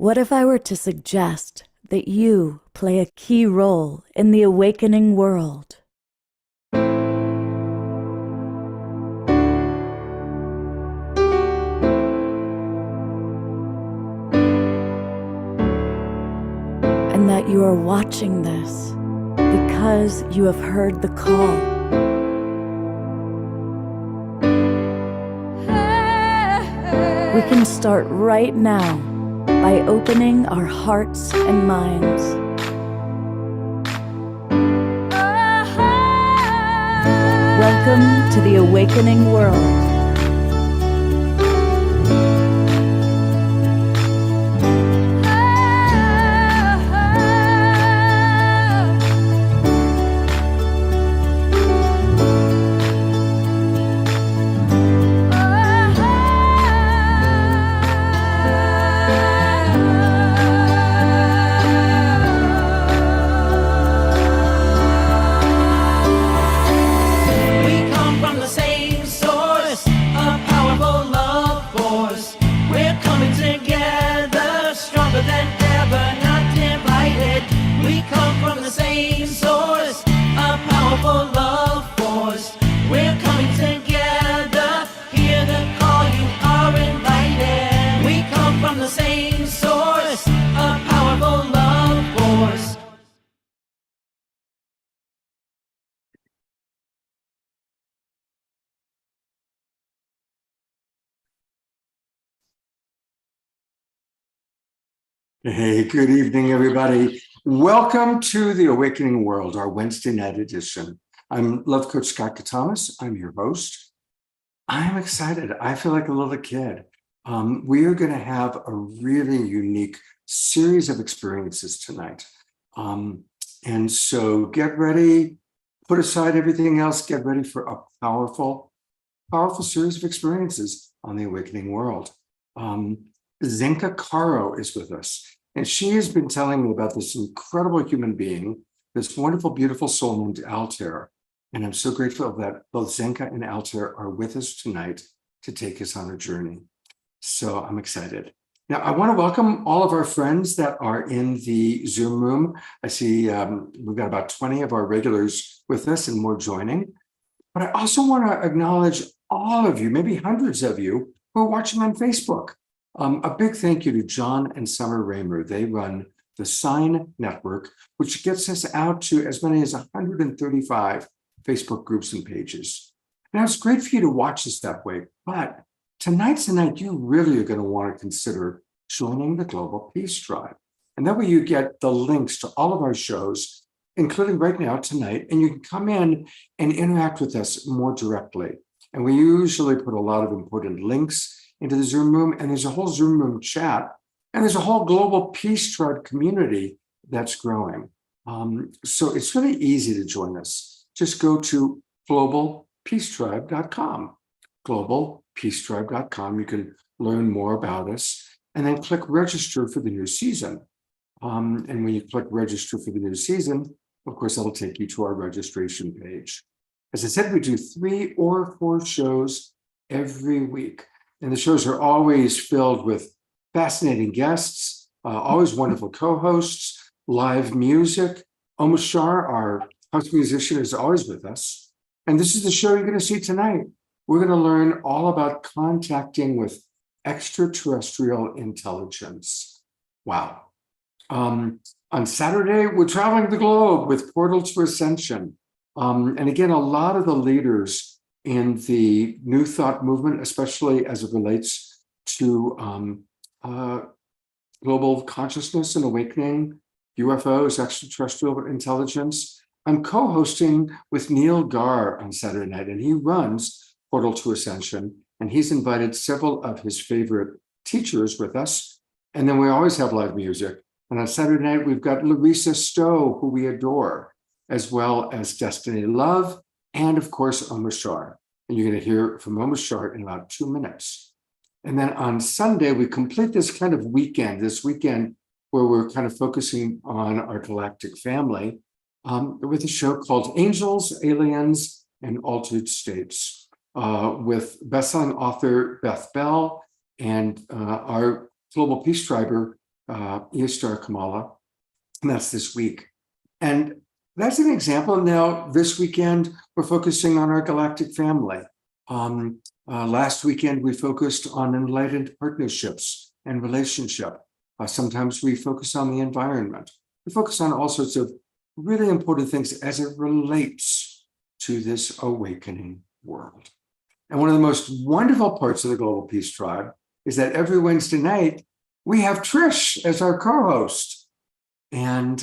What if I were to suggest that you play a key role in the awakening world? And that you are watching this because you have heard the call. We can start right now by opening our hearts and minds. Welcome to the awakening world. Hey, good evening, everybody. Welcome to the Awakening World, our Wednesday night edition. I'm Love Coach Scott Katamas. I'm your host. I'm excited. I feel like a little kid. We are going to have a really unique series of experiences tonight. And so get ready, put aside everything else, get ready for a powerful series of experiences on the Awakening World. Zenka Caro is with us, and she has been telling me about this incredible human being, this wonderful, beautiful soul named Altair. And I'm so grateful that both Zenka and Altair are with us tonight to take us on a journey. So I'm excited. Now, I want to welcome all of our friends that are in the Zoom room. I see we've got about 20 of our regulars with us and more joining. But I also want to acknowledge all of you, maybe hundreds of you, who are watching on Facebook. A big thank you to John and Summer Raymer. They run the Sign Network, which gets us out to as many as 135 Facebook groups and pages. Now, it's great for you to watch us that way, but tonight's the night you really are going to want to consider joining the Global Peace Tribe. And that way you get the links to all of our shows, including right now tonight, and you can come in and interact with us more directly. And we usually put a lot of important links into the Zoom room, and there's a whole Zoom room chat, and there's a whole Global Peace Tribe community that's growing. So it's really easy to join us. Just go to globalpeacetribe.com, globalpeacetribe.com. You can learn more about us, and then click register for the new season. And when you click register for the new season, of course, that'll take you to our registration page. As I said, we do 3 or 4 shows every week. And the shows are always filled with fascinating guests, always wonderful co-hosts, live music. Omashar, our house musician, is always with us. And this is the show you're going to see tonight. We're going to learn all about contacting with extraterrestrial intelligence. Wow. On Saturday, we're traveling the globe with Portal to Ascension. And again, a lot of the leaders in the New Thought movement, especially as it relates to global consciousness and awakening, UFOs, extraterrestrial intelligence. I'm co-hosting with Neil Gar on Saturday night, and he runs Portal to Ascension, and he's invited several of his favorite teachers with us. And then we always have live music. And on Saturday night, we've got Larissa Stowe, who we adore, as well as Destiny Love, and of course, Omashar. And you're going to hear from Omashar in about 2 minutes. And then on Sunday, we complete this kind of weekend, where we're kind of focusing on our galactic family with a show called Angels, Aliens, and Altered States with bestselling author Beth Bell and our Global Peace Triber, Easter Kamala, and that's this week. And that's an example. Now, this weekend, we're focusing on our galactic family. Last weekend, we focused on enlightened partnerships and relationship. Sometimes we focus on the environment. We focus on all sorts of really important things as it relates to this awakening world. And one of the most wonderful parts of the Global Peace Tribe is that every Wednesday night, we have Trish as our co-host. And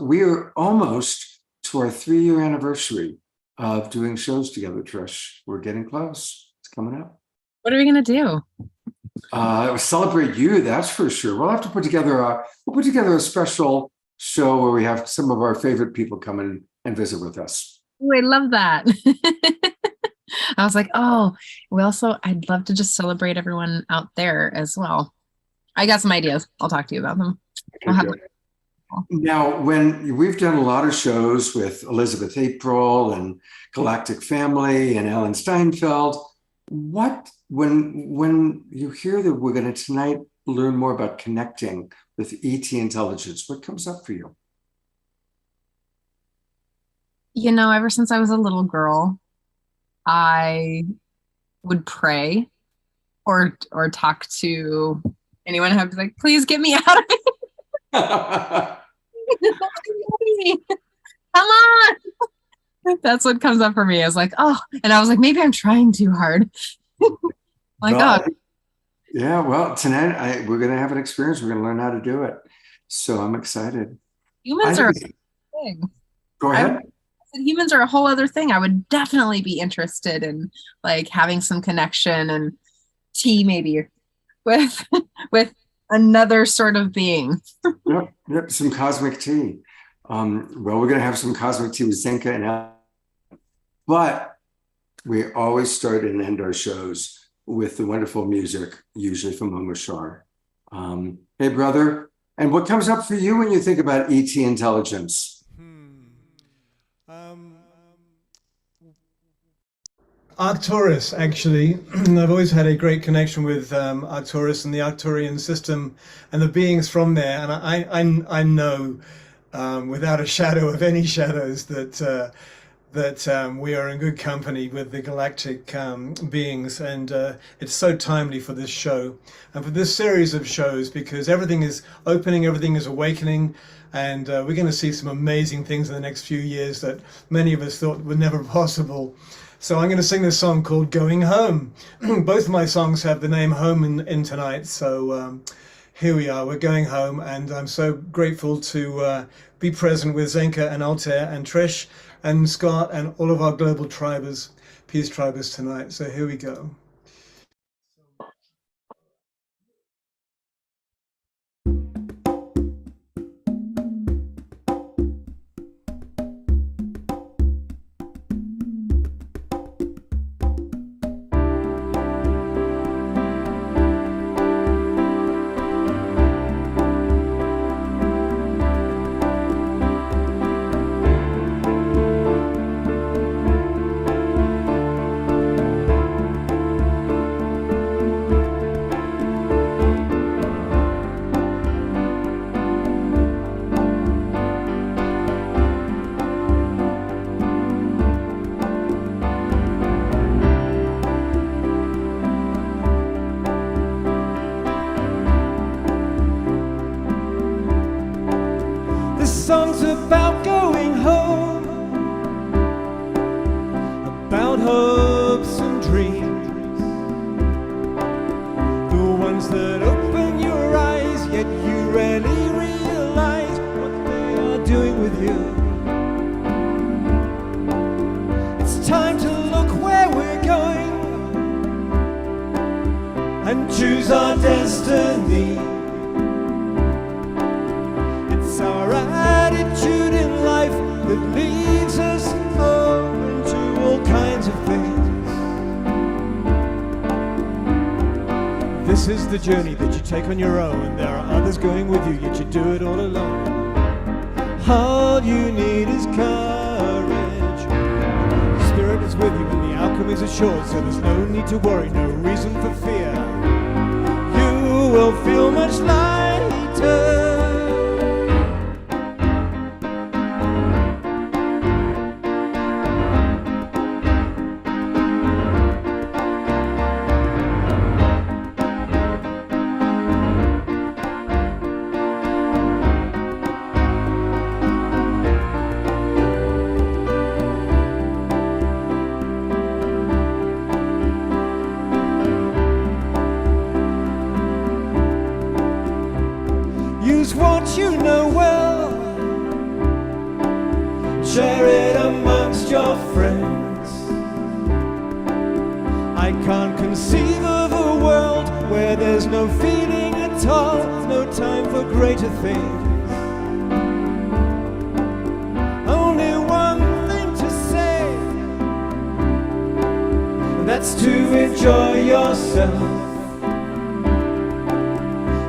we are almost to our 3-year anniversary of doing shows together, Trish. We're getting close. It's coming up. What are we going to do? Celebrate you, that's for sure. We'll have to put together a special show where we have some of our favorite people come in and visit with us. Oh, I love that. I was like, I'd love to just celebrate everyone out there as well. I got some ideas. I'll talk to you about them. Now, when we've done a lot of shows with Elizabeth April and Galactic Family and Alan Steinfeld, when you hear that we're going to tonight learn more about connecting with ET intelligence, what comes up for you? You know, ever since I was a little girl, I would pray or talk to anyone who would be like, please get me out of here. Come on. That's what comes up for me. I was like, and I was like, maybe I'm trying too hard. Yeah, well, tonight we're going to have an experience. We're going to learn how to do it. So I'm excited. Humans are a thing. Go ahead. Humans are a whole other thing. I would definitely be interested in like having some connection and tea maybe with another sort of being. Yep, some cosmic tea. Well, we're going to have some cosmic tea with Zenka and Al. But we always start and end our shows with the wonderful music, usually from Homer Shar. Hey, brother, and what comes up for you when you think about ET intelligence? Arcturus, actually. I've always had a great connection with Arcturus and the Arcturian system and the beings from there. And I know without a shadow of any shadows that we are in good company with the galactic beings, and it's so timely for this show and for this series of shows, because everything is opening, everything is awakening, and we're going to see some amazing things in the next few years that many of us thought were never possible. So I'm going to sing this song called Going Home. Both of my songs have the name home in tonight, so here we are, we're going home, and I'm so grateful to be present with Zenka and Altair and Trish and Scott and all of our global tribers, peace tribers tonight. So here we go. Song's about going home, about hopes and dreams, the ones that open your eyes, yet you rarely realize what they are doing with you. It's time to look where we're going and choose our destiny. It's our attitude in life that leads us open to all kinds of things. This is the journey that you take on your own. There are others going with you, yet you do it all alone. All you need is courage. The Spirit is with you and the alchemy is assured, so there's no need to worry, no reason for fear. You will feel much lighter. Use what you know well, share it amongst your friends. I can't conceive of a world where there's no feeling at all, no time for greater things. Only one thing to say, that's to enjoy yourself.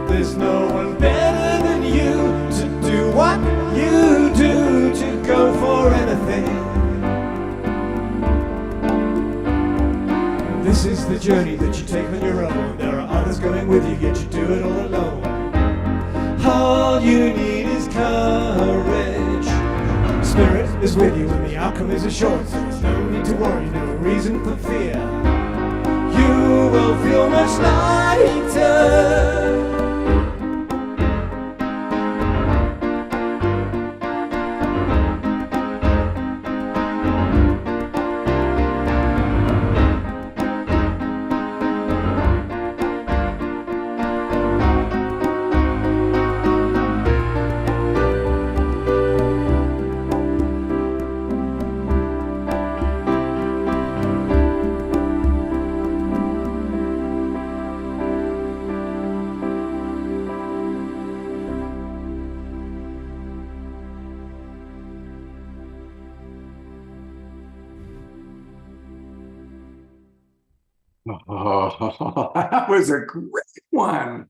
There's no one better than you to do what you do, to go for anything. This is the journey that you take on your own. There are others going with you, yet you do it all alone. All you need is courage. Spirit is with you and the outcome is assured, so there's no need to worry, no reason for fear. You will feel much lighter. Oh, that was a great one.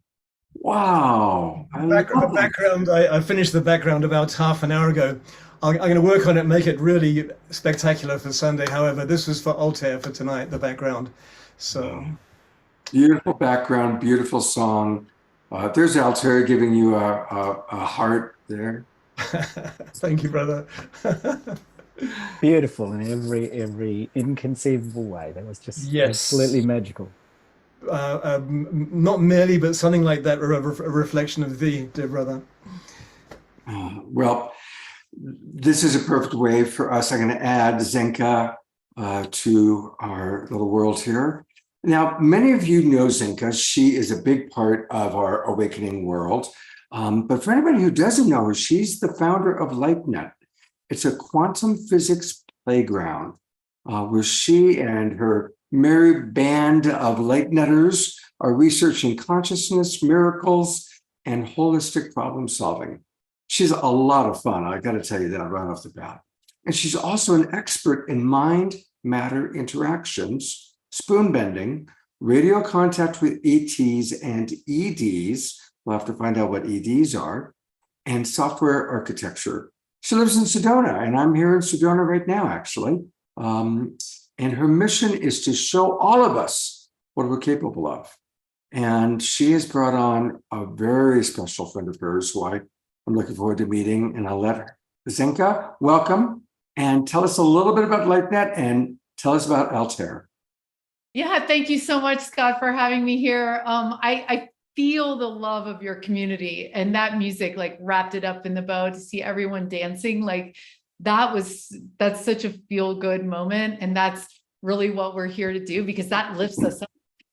Wow. I love The background, I finished the background about half an hour ago. I'm going to work on it, make it really spectacular for Sunday. However, this was for Altair for tonight, the background. So beautiful background, beautiful song. There's Altair giving you a heart there. Thank you, brother. Beautiful in every inconceivable way. That was just Yes. absolutely magical. Not merely, but something like that, a reflection of thee, dear brother. Well, this is a perfect way for us. I'm going to add Zenka to our little world here. Now, many of you know Zenka. She is a big part of our awakening world. But for anybody who doesn't know her, she's the founder of LightNet. It's a quantum physics playground where she and her merry band of LightNetters are researching consciousness, miracles, and holistic problem solving. She's a lot of fun. I got to tell you that right off the bat. And she's also an expert in mind-matter interactions, spoon bending, radio contact with ETs and EDs. We'll have to find out what EDs are, and software architecture. She lives in Sedona, and I'm here in Sedona right now, actually. And her mission is to show all of us what we're capable of. And she has brought on a very special friend of hers who I'm looking forward to meeting, and I'll let her. Zenka, welcome, and tell us a little bit about LightNet and tell us about Altair. Yeah, thank you so much, Scott, for having me here. I feel the love of your community, and that music like wrapped it up in the bow to see everyone dancing. Like that's such a feel good moment. And that's really what we're here to do, because that lifts us up.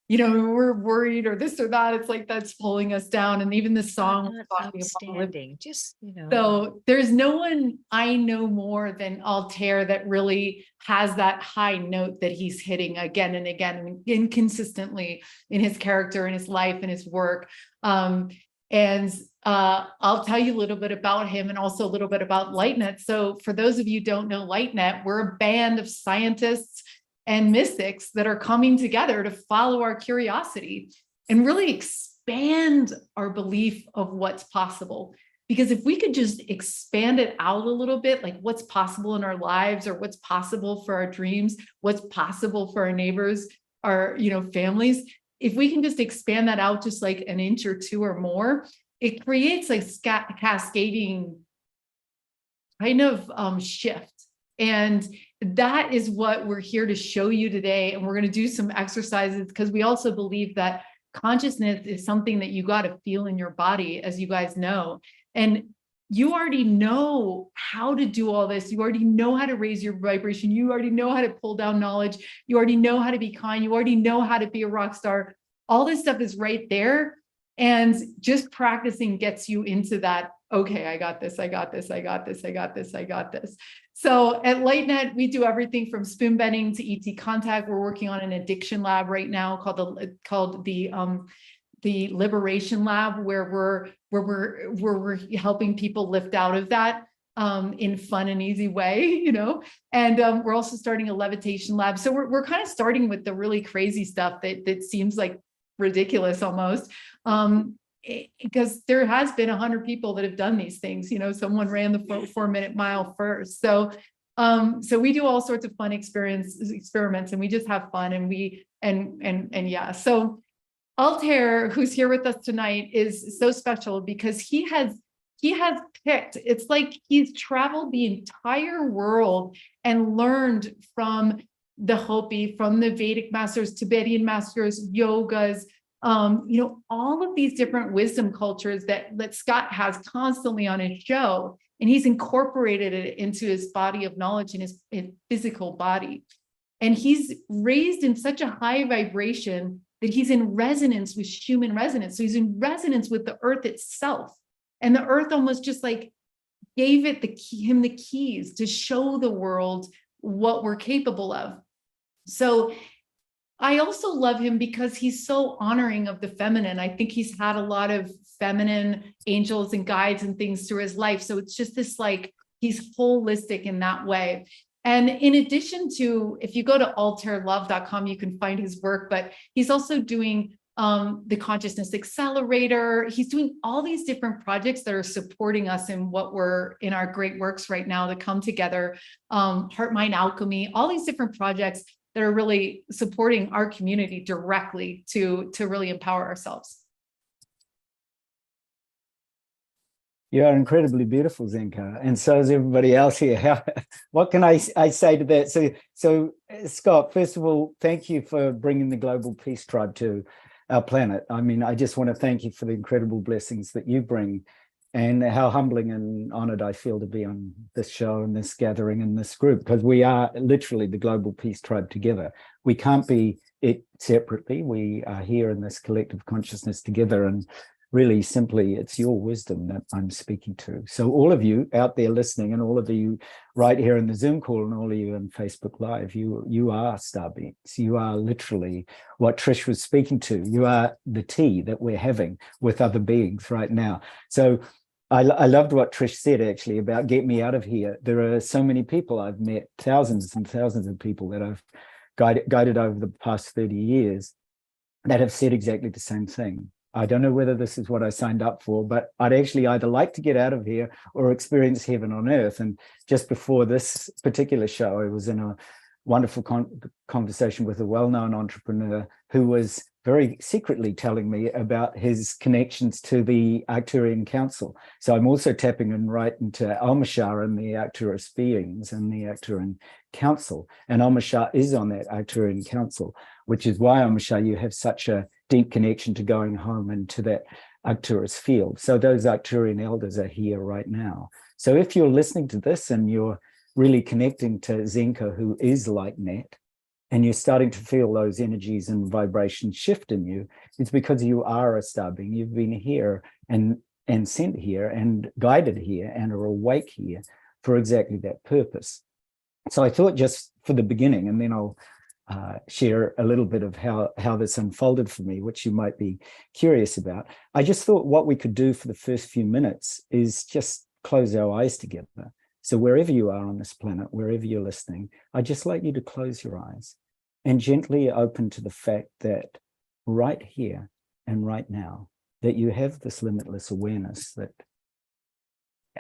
You know, we're worried or this or that. It's like that's pulling us down. And even the song. Outstanding. Just, you know. So there's no one I know more than Altair that really has that high note that he's hitting again and again and inconsistently in his character and his life and his work. I'll tell you a little bit about him and also a little bit about LightNet. So for those of you who don't know LightNet, we're a band of scientists and mystics that are coming together to follow our curiosity and really expand our belief of what's possible. Because if we could just expand it out a little bit, like what's possible in our lives or what's possible for our dreams, what's possible for our neighbors, our, families, if we can just expand that out just like an inch or two or more, it creates like cascading kind of shift. And that is what we're here to show you today. And we're going to do some exercises because we also believe that consciousness is something that you got to feel in your body, as you guys know. And you already know how to do all this. You already know how to raise your vibration. You already know how to pull down knowledge. You already know how to be kind. You already know how to be a rock star. All this stuff is right there. And just practicing gets you into that, okay, I got this, I got this, I got this, I got this, I got this. So at LightNet, we do everything from spoon bending to ET contact. We're working on an addiction lab right now called the Liberation Lab, where we're helping people lift out of that in fun and easy way, you know. And we're also starting a levitation lab. So we're kind of starting with the really crazy stuff that seems like ridiculous almost. Because there has been 100 people that have done these things, you know, someone ran the 4-minute mile first. So we do all sorts of fun experiments, and we just have fun, and yeah. So Altair, who's here with us tonight, is so special because he has picked, it's like he's traveled the entire world and learned from the Hopi, from the Vedic masters, Tibetan masters, yogas, you know, all of these different wisdom cultures that Scott has constantly on his show, and he's incorporated it into his body of knowledge and his physical body. And he's raised in such a high vibration that he's in resonance with human resonance. So he's in resonance with the earth itself. And the earth almost just like gave it him the keys to show the world what we're capable of. So I also love him because he's so honoring of the feminine. I think he's had a lot of feminine angels and guides and things through his life. So it's just this, like, he's holistic in that way. And in addition to, if you go to altairlove.com, you can find his work, but he's also doing the Consciousness Accelerator. He's doing all these different projects that are supporting us in what we're in our great works right now to come together. Heart Mind Alchemy, all these different projects that are really supporting our community directly to really empower ourselves. You are incredibly beautiful, Zenka, and so is everybody else here. What can I say to that? So Scott, first of all, thank you for bringing the Global Peace Tribe to our planet. I mean, I just want to thank you for the incredible blessings that you bring, and how humbling and honored I feel to be on this show and this gathering and this group, because we are literally the Global Peace Tribe together. We can't be it separately. We are here in this collective consciousness together, and really simply, it's your wisdom that I'm speaking to. So all of you out there listening, and all of you right here in the Zoom call, and all of you on Facebook Live, you are star beings. You are literally what Trish was speaking to. You are the tea that we're having with other beings right now. So I loved what Trish said, actually, about get me out of here. There are so many people I've met, thousands and thousands of people that I've guided over the past 30 years that have said exactly the same thing. I don't know whether this is what I signed up for, but I'd actually either like to get out of here or experience heaven on earth. And just before this particular show, I was in a wonderful conversation with a well-known entrepreneur who was very secretly telling me about his connections to the Arcturian Council. So I'm also tapping in right into Almashar and the Arcturus beings and the Arcturian Council. And Almashar is on that Arcturian Council, which is why, Almashar, you have such a deep connection to going home and to that Arcturus field. So those Arcturian elders are here right now. So if you're listening to this and you're really connecting to Zenka, who is LightNet, and you're starting to feel those energies and vibrations shift in you, it's because you are a star being. You've been here and sent here and guided here and are awake here for exactly that purpose. So I thought, just for the beginning, and then I'll share a little bit of how this unfolded for me, which you might be curious about. I just thought what we could do for the first few minutes is just close our eyes together. So wherever you are on this planet, wherever you're listening, I'd just like you to close your eyes and gently open to the fact that right here and right now, that you have this limitless awareness that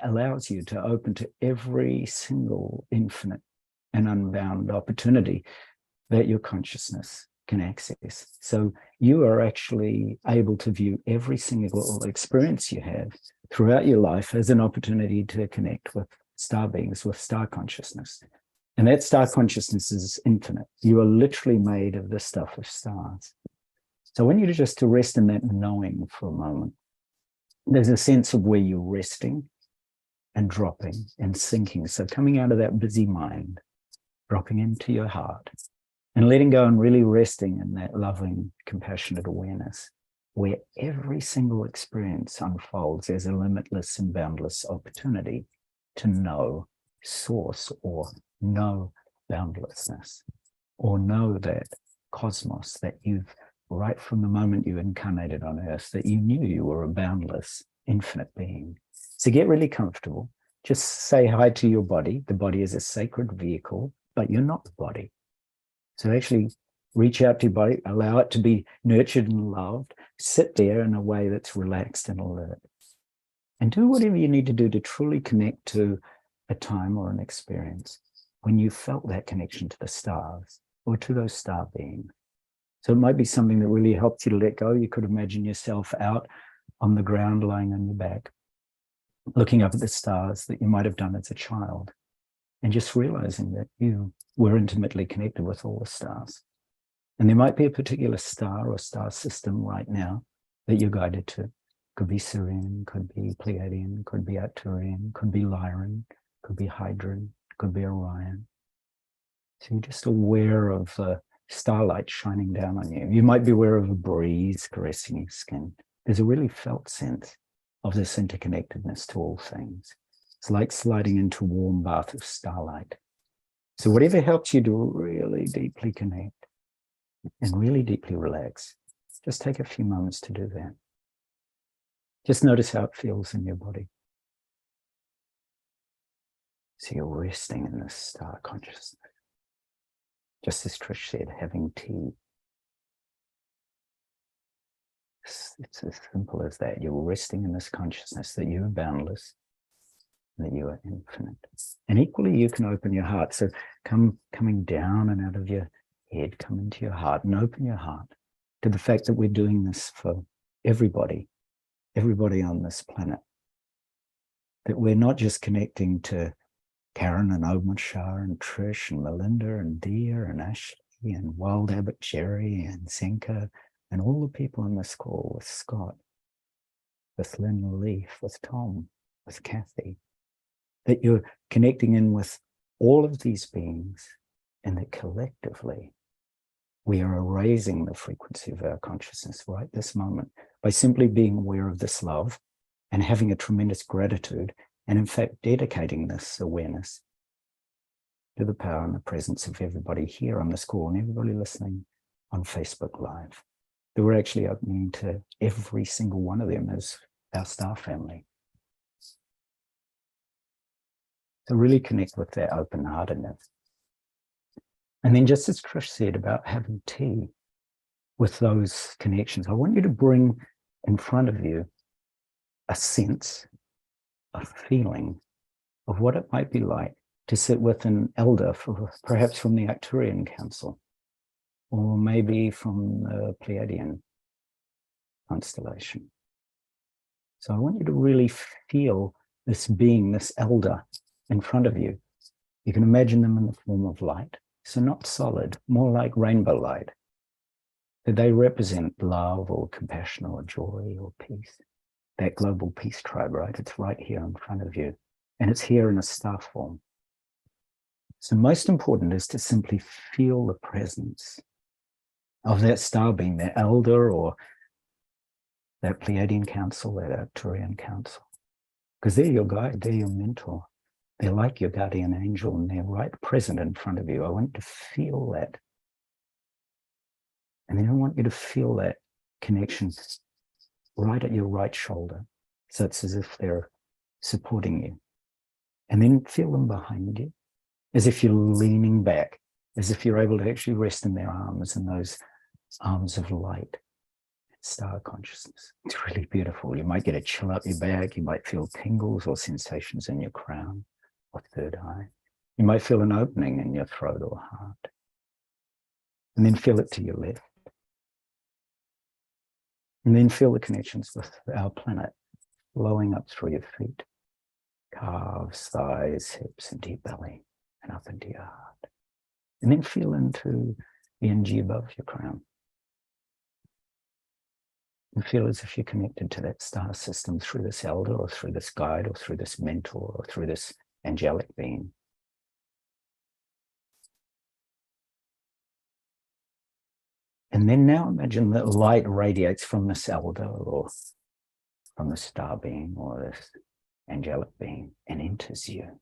allows you to open to every single infinite and unbound opportunity that your consciousness can access. So you are actually able to view every single experience you have throughout your life as an opportunity to connect with star beings, with star consciousness. And that star consciousness is infinite. You are literally made of the stuff of stars. So I want you to just to rest in that knowing for a moment. There's a sense of where you're resting and dropping and sinking. So coming out of that busy mind, dropping into your heart and letting go and really resting in that loving, compassionate awareness where every single experience unfolds as a limitless and boundless opportunity to know source or know boundlessness or know that cosmos that you've, right from the moment you incarnated on earth, that you knew you were a boundless, infinite being. So get really comfortable. Just say hi to your body. The body is a sacred vehicle, but you're not the body. So actually reach out to your body, allow it to be nurtured and loved, sit there in a way that's relaxed and alert. And do whatever you need to do to truly connect to a time or an experience when you felt that connection to the stars or to those star beings. So it might be something that really helps you to let go. You could imagine yourself out on the ground, lying on your back, looking up at the stars that you might have done as a child, and just realizing that you were intimately connected with all the stars. And there might be a particular star or star system right now that you're guided to. Could be Sirian, could be Pleiadian, could be Arcturian, could be Lyran, could be Hydron, could be Orion. So you're just aware of starlight shining down on you. You might be aware of a breeze caressing your skin. There's a really felt sense of this interconnectedness to all things. It's like sliding into a warm bath of starlight. So whatever helps you to really deeply connect and really deeply relax, just take a few moments to do that. Just notice how it feels in your body. So you're resting in this star consciousness. Just as Trish said, having tea. It's as simple as that. You're resting in this consciousness that you are boundless, and that you are infinite. And equally, you can open your heart. So coming down and out of your head, come into your heart and open your heart to the fact that we're doing this for everybody on this planet. That we're not just connecting to Karen and Omar and Trish and Melinda and Dia and Ashley and Wild Abbott Jerry and Zenka and all the people on this call, with Scott, with Lynn Leaf, with Tom, with Kathy, that you're connecting in with all of these beings, and that collectively we are raising the frequency of our consciousness right this moment by simply being aware of this love and having a tremendous gratitude, and in fact dedicating this awareness to the power and the presence of everybody here on this call and everybody listening on Facebook Live. That we're actually opening to every single one of them as our star family. So really connect with that open-heartedness. And then just as Trish said about having tea with those connections, I want you to bring in front of you a sense, a feeling of what it might be like to sit with an elder, perhaps from the Arcturian Council, or maybe from the Pleiadian constellation. So I want you to really feel this being, this elder in front of you. You can imagine them in the form of light. So not solid, more like rainbow light. That they represent love or compassion or joy or peace. That global peace tribe, right? It's right here in front of you. And it's here in a star form. So most important is to simply feel the presence of that star being, that elder or that Pleiadian council, that Arcturian council. Because they're your guide, they're your mentor. They're like your guardian angel, and they're right present in front of you. I want you to feel that. And then I want you to feel that connection right at your right shoulder. So it's as if they're supporting you. And then feel them behind you, as if you're leaning back, as if you're able to actually rest in their arms, and those arms of light, star consciousness. It's really beautiful. You might get a chill up your back. You might feel tingles or sensations in your crown or third eye. You might feel an opening in your throat or heart. And then feel it to your left. And then feel the connections with our planet flowing up through your feet, calves, thighs, hips, into your belly, and up into your heart. And then feel into the energy above your crown. And feel as if you're connected to that star system through this elder or through this guide or through this mentor or through this angelic being. And then now imagine that light radiates from this elder or from the star being or this angelic being and enters you.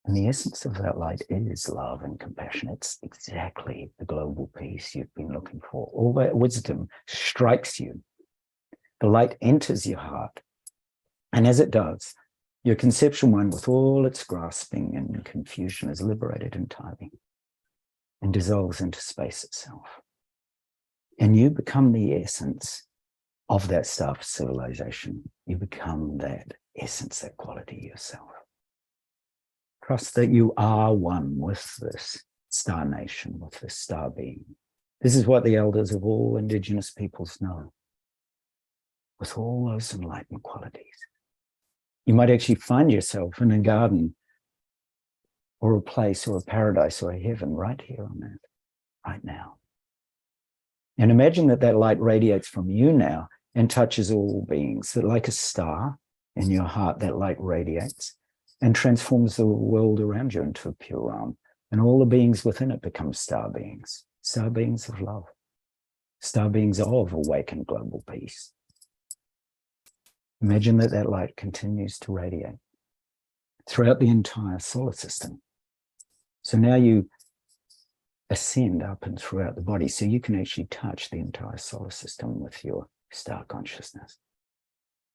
And the essence of that light is love and compassion. It's exactly the global peace you've been looking for. All that wisdom strikes you. The light enters your heart. And as it does, your conceptual mind, with all its grasping and confusion, is liberated entirely and dissolves into space itself. And you become the essence of that star civilization. You become that essence, that quality yourself. Trust that you are one with this star nation, with this star being. This is what the elders of all indigenous peoples know. With all those enlightened qualities. You might actually find yourself in a garden or a place or a paradise or a heaven right here on earth, right now. And imagine that that light radiates from you now and touches all beings. That like a star in your heart, that light radiates and transforms the world around you into a pure realm. And all the beings within it become star beings of love, star beings of awakened global peace. Imagine that that light continues to radiate throughout the entire solar system. So now you ascend up and throughout the body, so you can actually touch the entire solar system with your star consciousness.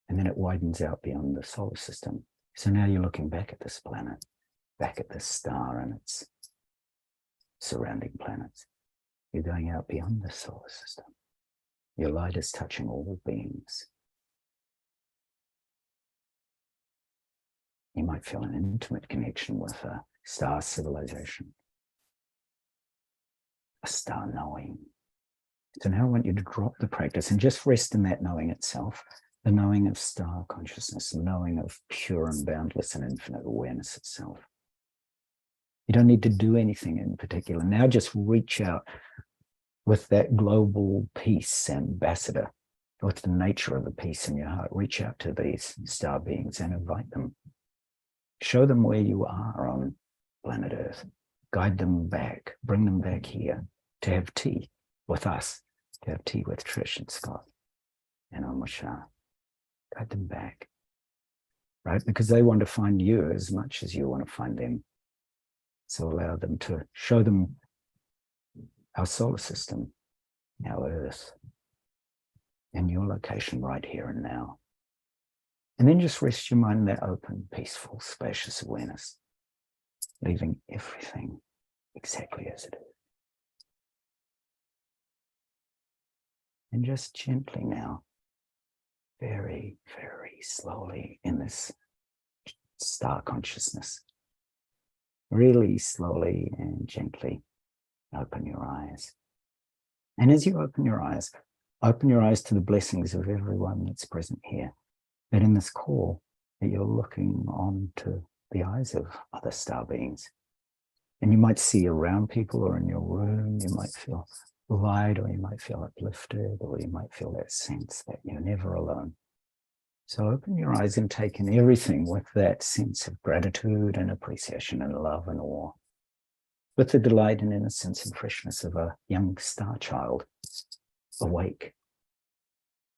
And then it widens out beyond the solar system. So now you're looking back at this planet, back at this star and its surrounding planets. You're going out beyond the solar system. Your light is touching all beings. You might feel an intimate connection with a star civilization, a star knowing. So now I want you to drop the practice and just rest in that knowing itself, the knowing of star consciousness, the knowing of pure and boundless and infinite awareness itself. You don't need to do anything in particular. Now just reach out with that global peace ambassador, with the nature of the peace in your heart. Reach out to these star beings and invite them. Show them where you are on planet Earth. Guide them back, bring them back here to have tea with us, to have tea with Trish and Scott and Amashar. Guide them back, right? Because they want to find you as much as you want to find them. So allow them to show them our solar system, our Earth, and your location right here and now. And then just rest your mind in that open, peaceful, spacious awareness, leaving everything exactly as it is. And just gently now, very, very slowly in this star consciousness, really slowly and gently open your eyes. And as you open your eyes to the blessings of everyone that's present here. That in this call, that you're looking on to the eyes of other star beings. And you might see around people or in your room, you might feel light or you might feel uplifted or you might feel that sense that you're never alone. So open your eyes and take in everything with that sense of gratitude and appreciation and love and awe. With the delight and innocence and freshness of a young star child, awake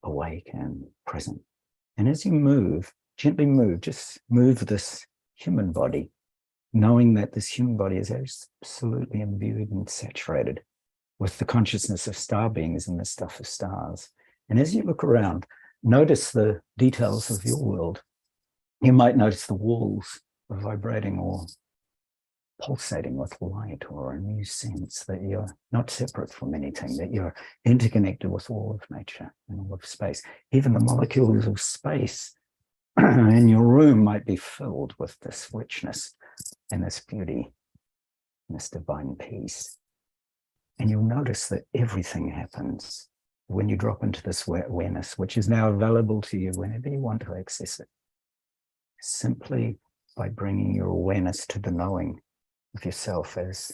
and present. And as you move, gently move, just move this human body, knowing that this human body is absolutely imbued and saturated with the consciousness of star beings and the stuff of stars. And as you look around, notice the details of your world. You might notice the walls are vibrating or pulsating with light or a new sense that you're not separate from anything, that you're interconnected with all of nature and all of space. Even the molecules of space in your room might be filled with this richness and this beauty and this divine peace. And you'll notice that everything happens when you drop into this awareness, which is now available to you whenever you want to access it, simply by bringing your awareness to the knowing of yourself as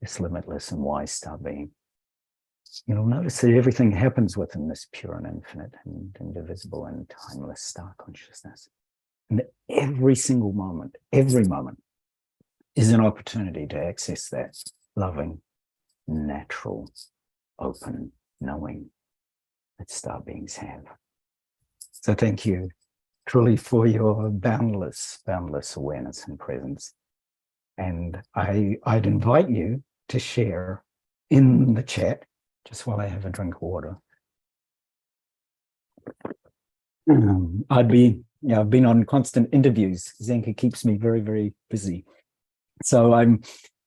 this limitless and wise star being. You'll notice that everything happens within this pure and infinite and indivisible and timeless star consciousness. And every single moment, every moment is an opportunity to access that loving, natural, open knowing that star beings have. So thank you truly for your boundless awareness and presence. And I'd invite you to share in the chat, just while I have a drink of water. I've been on constant interviews. Zenka keeps me very, very busy. So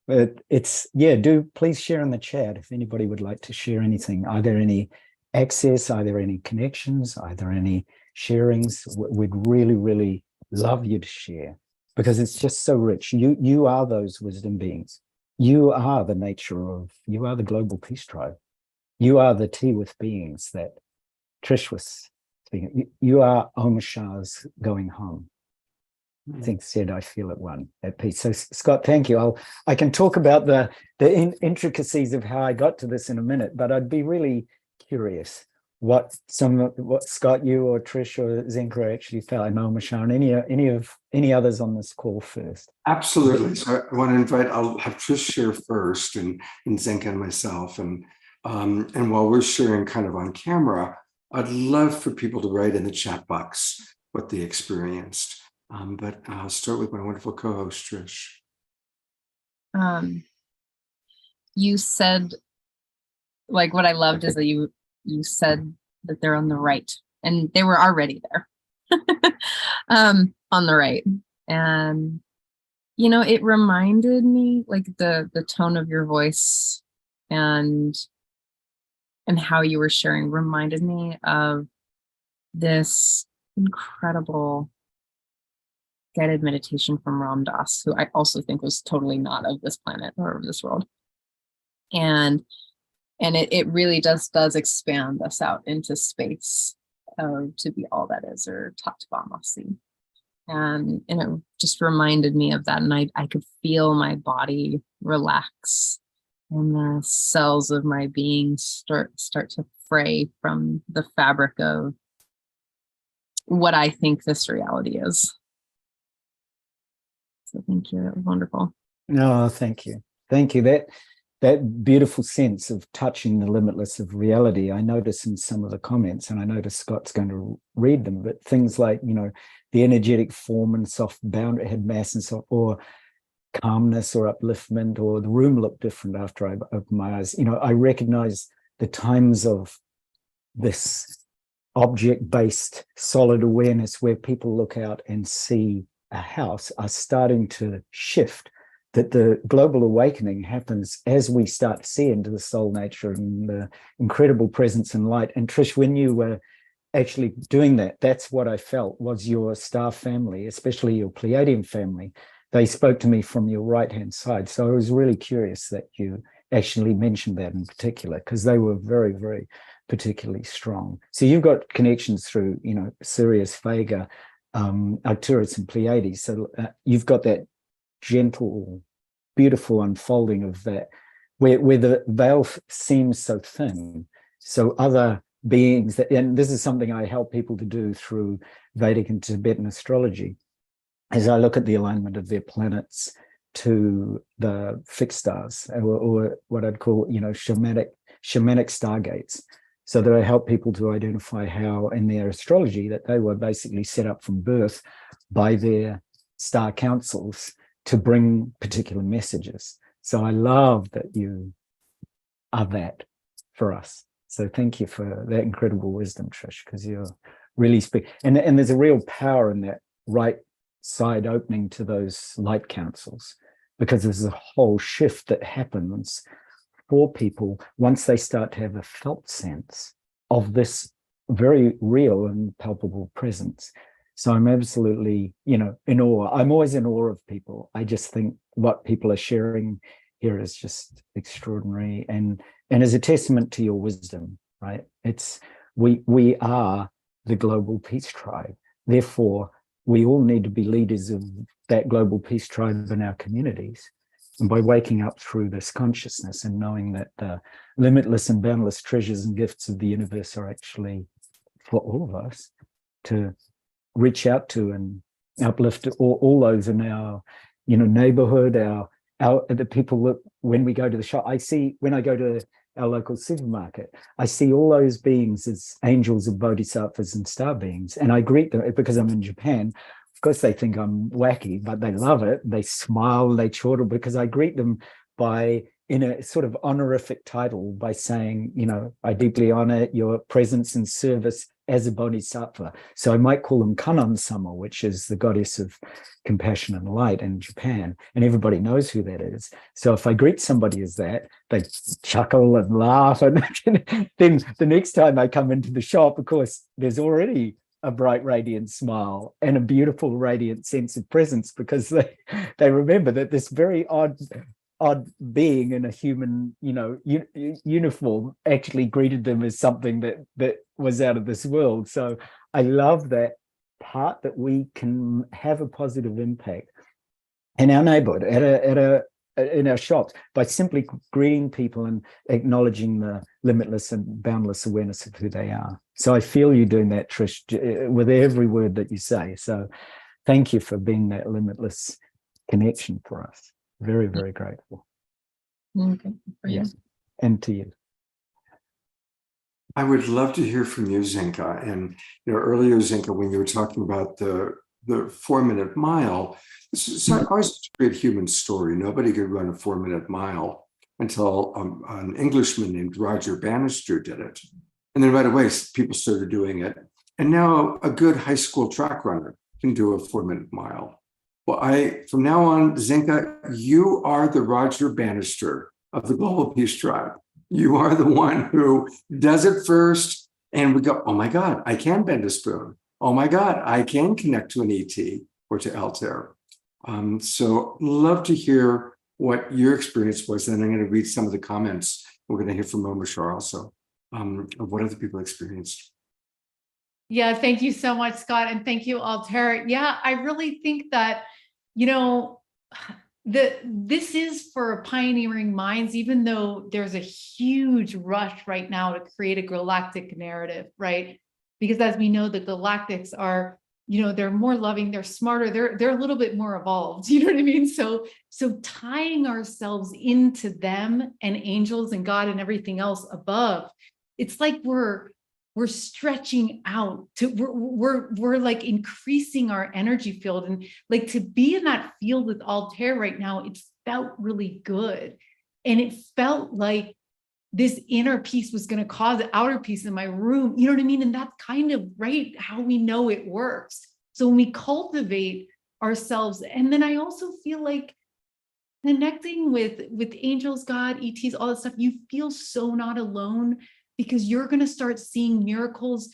do please share in the chat if anybody would like to share anything. Are there any access? Are there any connections? Are there any sharings? We'd really, really love you to share, because it's just so rich. You are those wisdom beings. You are the nature of, you are the global peace tribe. You are the tea with beings that Trish was speaking. You are Om Shah's going home. I think said, I feel at one, at peace. So Scott, thank you. I can talk about the intricacies of how I got to this in a minute, but I'd be really curious what Scott, you or Trish or Zenka actually felt, and Om Shah, and any others on this call first. Absolutely. So I want to invite, I'll have Trish share first, and Zenka and myself. And while we're sharing kind of on camera, I'd love for people to write in the chat box what they experienced. But I'll start with my wonderful co-host, Trish. You said, like, what I loved is that you said that they're on the right, and they were already there. On the right. And it reminded me, like, the tone of your voice and how you were sharing reminded me of this incredible guided meditation from Ram Dass, who I also think was totally not of this planet or of this world. And it really does expand us out into space to be all that is, or Tatvamasi. And it just reminded me of that. And I could feel my body relax, and the cells of my being start to fray from the fabric of what I think this reality is. So thank you. That was wonderful. No, thank you. Thank you. That beautiful sense of touching the limitless of reality, I notice in some of the comments, and I notice Scott's going to read them, but things like, the energetic form and soft boundary had mass and soft, or calmness or upliftment, or the room looked different after I opened my eyes. I recognize the times of this object-based solid awareness where people look out and see a house are starting to shift, that the global awakening happens as we start to see into the soul nature and the incredible presence and light. And Trish, when you were actually doing that, that's what I felt was your star family, especially your Pleiadian family. They spoke to me from your right-hand side. So I was really curious that you actually mentioned that in particular, because they were very, very particularly strong. So you've got connections through, Sirius, Vega, Arcturus and Pleiades. So you've got that gentle, beautiful unfolding of that, where the veil seems so thin. So other beings and this is something I help people to do through Vedic and Tibetan astrology, as I look at the alignment of their planets to the fixed stars, or what I'd call, shamanic stargates. So that I help people to identify how in their astrology that they were basically set up from birth by their star councils to bring particular messages. So I love that you are that for us. So thank you for that incredible wisdom, Trish, because you're really and there's a real power in that right side opening to those light councils, because there's a whole shift that happens for people once they start to have a felt sense of this very real and palpable presence. So I'm absolutely, in awe. I'm always in awe of people. I just think what people are sharing here is just extraordinary, and is a testament to your wisdom, right? It's we are the global peace tribe. Therefore, we all need to be leaders of that global peace tribe in our communities. And by waking up through this consciousness and knowing that the limitless and boundless treasures and gifts of the universe are actually for all of us to reach out to and uplift all those in our, neighborhood, the people that when we go to the shop, when I go to our local supermarket, I see all those beings as angels of bodhisattvas and star beings. And I greet them because I'm in Japan. Of course, they think I'm wacky, but they love it. They smile, they chortle, because I greet them in a sort of honorific title by saying, I deeply honor your presence and service as a bodhisattva. So I might call them Kannon-sama, which is the goddess of compassion and light in Japan. And everybody knows who that is. So if I greet somebody as that, they chuckle and laugh. And then the next time I come into the shop, of course, there's already a bright, radiant smile and a beautiful, radiant sense of presence, because they remember that this very odd being in a human, uniform actually greeted them as something that was out of this world. So I love that part, that we can have a positive impact in our neighborhood, in our shops, by simply greeting people and acknowledging the limitless and boundless awareness of who they are. So I feel you doing that, Trish, with every word that you say. So thank you for being that limitless connection for us. Very, very grateful. Okay. Yeah. And to you. I would love to hear from you, Zinka. And earlier, Zinka, when you were talking about the 4-minute mile, this is always a great human story. Nobody could run a 4-minute mile until an Englishman named Roger Bannister did it. And then right away, people started doing it. And now a good high school track runner can do a 4-minute mile. Well, from now on, Zinka, you are the Roger Bannister of the Global Peace Tribe. You are the one who does it first, and we go, oh my God, I can bend a spoon. Oh my God, I can connect to an ET or to Altair. So love to hear what your experience was. And I'm going to read some of the comments. We're going to hear from Momashar also of what other people experienced. Yeah, thank you so much, Scott. And thank you, Altair. Yeah, I really think that, this is for pioneering minds, even though there's a huge rush right now to create a galactic narrative, right? Because as we know, the galactics are, they're more loving, they're smarter, they're a little bit more evolved. You know what I mean? So tying ourselves into them and angels and God and everything else above, it's like we're stretching out to, we're like increasing our energy field, and like to be in that field with Altair right now, it felt really good. And it felt like this inner peace was going to cause the outer peace in my room. You know what I mean? And that's kind of right how we know it works. So when we cultivate ourselves, and then I also feel like connecting with angels, God, ETs, all that stuff, you feel so not alone, because you're going to start seeing miracles,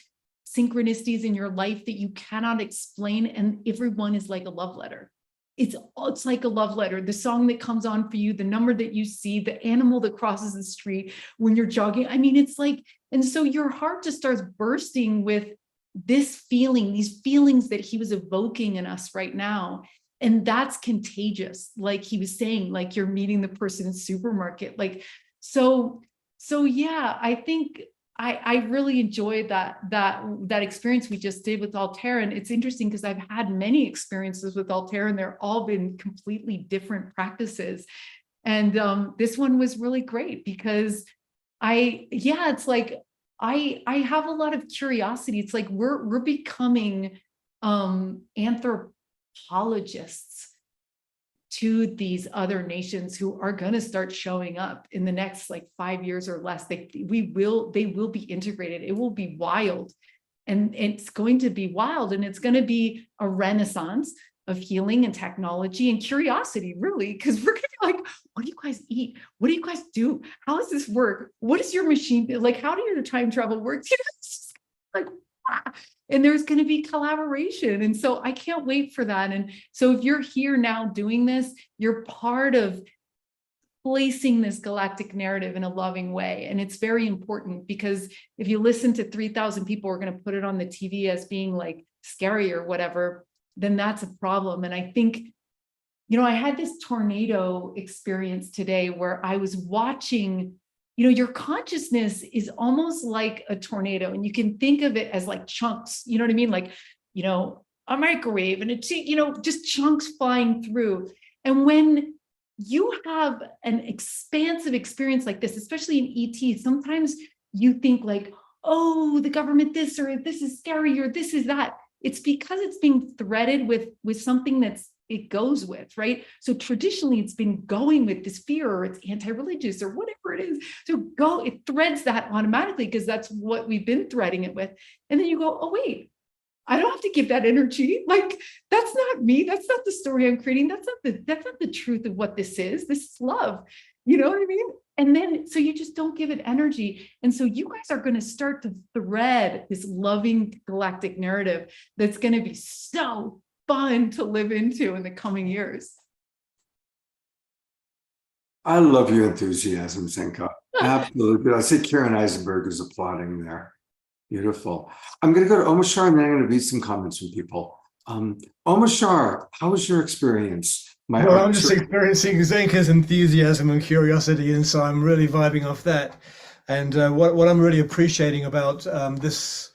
synchronicities in your life that you cannot explain. And everyone is like a love letter. It's like a love letter. The song that comes on for you, the number that you see, the animal that crosses the street when you're jogging. I mean, it's like, and so your heart just starts bursting with this feeling, these feelings that he was evoking in us right now. And that's contagious. Like he was saying, like you're meeting the person in the supermarket. Like, so yeah, I think I really enjoyed that experience we just did with Altair. And it's interesting because I've had many experiences with Altair, and they're all been completely different practices. And this one was really great because it's like I have a lot of curiosity. It's like we're becoming anthropologists to these other nations who are going to start showing up in the next like 5 years or less. They will be integrated. It will be wild, and it's going to be wild, and it's going to be a renaissance of healing and technology and curiosity, really, because we're going to be like, what do you guys eat? What do you guys do? How does this work? What is your machine? Like, how do your time travel work? It's just like, wow. And there's going to be collaboration. And so I can't wait for that. And so if you're here now doing this, you're part of placing this galactic narrative in a loving way. And it's very important, because if you listen to 3,000 people are going to put it on the TV as being like scary or whatever, then that's a problem. And I think, I had this tornado experience today where I was watching, your consciousness is almost like a tornado, and you can think of it as like chunks, you know what I mean? Like, a microwave and just chunks flying through. And when you have an expansive experience like this, especially in ET, sometimes you think like, oh, the government this, or this is scary, or this is that. It's because it's being threaded with something it goes with, right? So traditionally it's been going with this fear, or it's anti-religious or whatever it is. So it threads that automatically because that's what we've been threading it with. And then you go, oh, wait, I don't have to give that energy. Like, that's not me. That's not the story I'm creating. That's not the truth of what this is. This is love. You know what I mean? And then, so you just don't give it energy. And so you guys are going to start to thread this loving galactic narrative that's going to be so fun to live into in the coming years. I love your enthusiasm, Zenka. Absolutely. I see Karen Eisenberg is applauding there. Beautiful. I'm going to go to Omashar, and then I'm going to read some comments from people. Omashar, how was your experience? I'm just experiencing Zenka's enthusiasm and curiosity, and so I'm really vibing off that. And what I'm really appreciating about this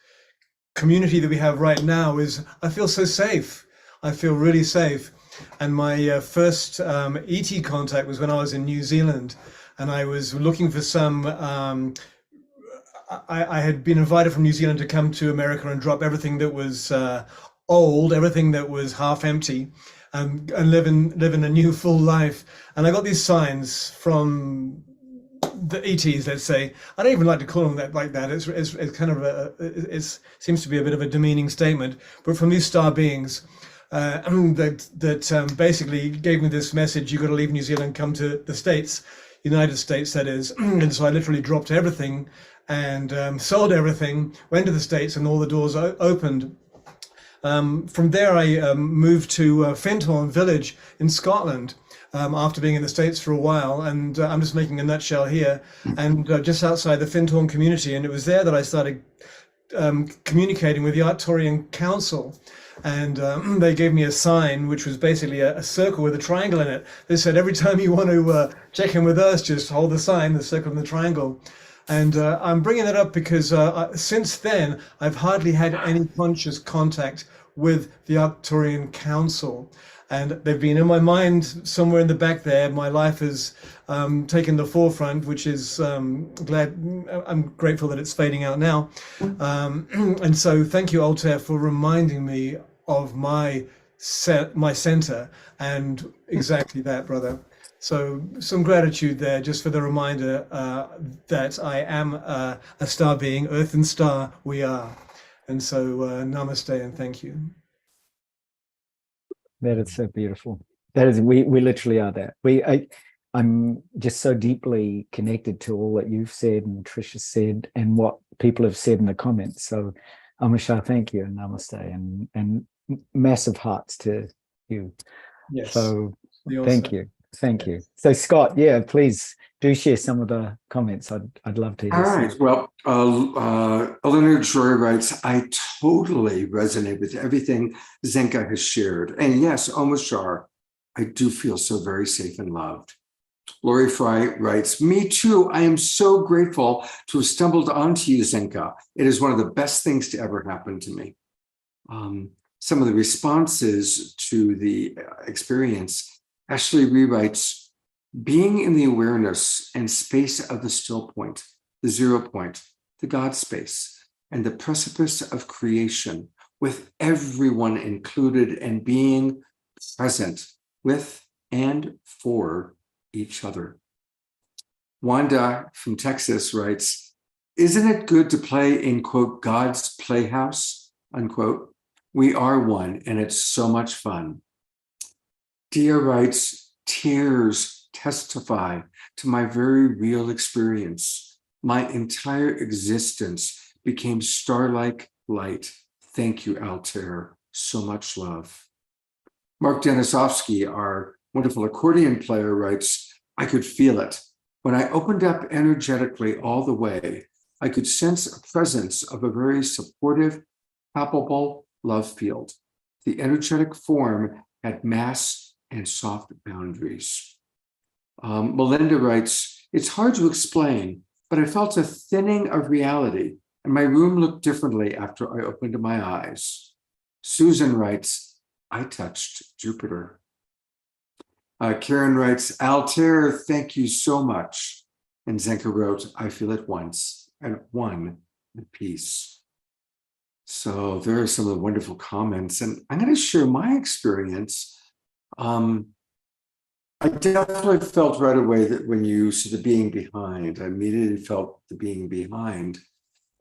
community that we have right now is I feel so safe. I feel really safe. And my first ET contact was when I was in New Zealand, and I was looking for some. I had been invited from New Zealand to come to America and drop everything that was old, everything that was half empty, and live in a new full life. And I got these signs from the ETs, let's say. I don't even like to call them that like that. It's kind of it seems to be a bit of a demeaning statement, but from these star beings that basically gave me this message: you got to leave New Zealand, come to the States, United States, that is. And so I literally dropped everything and sold everything, went to the States, and all the doors opened. From there, I moved to Fenton Village in Scotland after being in the States for a while. And I'm just making a nutshell here. And just outside the Fenton community. And it was there that I started communicating with the Arcturian Council. And they gave me a sign, which was basically a circle with a triangle in it. They said, every time you want to check in with us, just hold the sign, the circle and the triangle. And I'm bringing that up because since then, I've hardly had any conscious contact with the Arcturian Council. And they've been in my mind somewhere in the back there. My life has taken the forefront, which is I'm grateful that it's fading out now. And so thank you, Altair, for reminding me of my center and exactly that, brother. So some gratitude there just for the reminder that I am a star being, earth and star we are. And so namaste and thank you. That is so beautiful. That is, we literally are that. I'm just so deeply connected to all that you've said and Trish has said and what people have said in the comments. So Amishar, thank you and namaste and massive hearts to you. Yes. So thank you. Thank you. So Scott, yeah, please do share some of the comments. I'd love to hear. All right. Well, Eleanor Joy writes, I totally resonate with everything Zenka has shared. And yes, Omashar, I do feel so very safe and loved. Lori Fry writes, me too. I am so grateful to have stumbled onto you, Zenka. It is one of the best things to ever happen to me. Some of the responses to the experience, Ashley rewrites, being in the awareness and space of the still point, the 0 point, the God space, and the precipice of creation, with everyone included and being present with and for each other. Wanda from Texas writes, isn't it good to play in, quote, God's playhouse, unquote? We are one, and it's so much fun. Dia writes, tears testify to my very real experience. My entire existence became star-like light. Thank you, Altair. So much love. Mark Denisovsky, our wonderful accordion player, writes, I could feel it. When I opened up energetically all the way, I could sense a presence of a very supportive, palpable love field. The energetic form had mass and soft boundaries. Melinda writes, it's hard to explain, but I felt a thinning of reality, and my room looked differently after I opened my eyes. Susan writes, I touched Jupiter. Karen writes, Altair, thank you so much. And Zenka wrote, I feel it once, at one, at peace. So there are some of the wonderful comments, and I'm going to share my experience. I definitely felt right away that when you said the being behind, I immediately felt the being behind.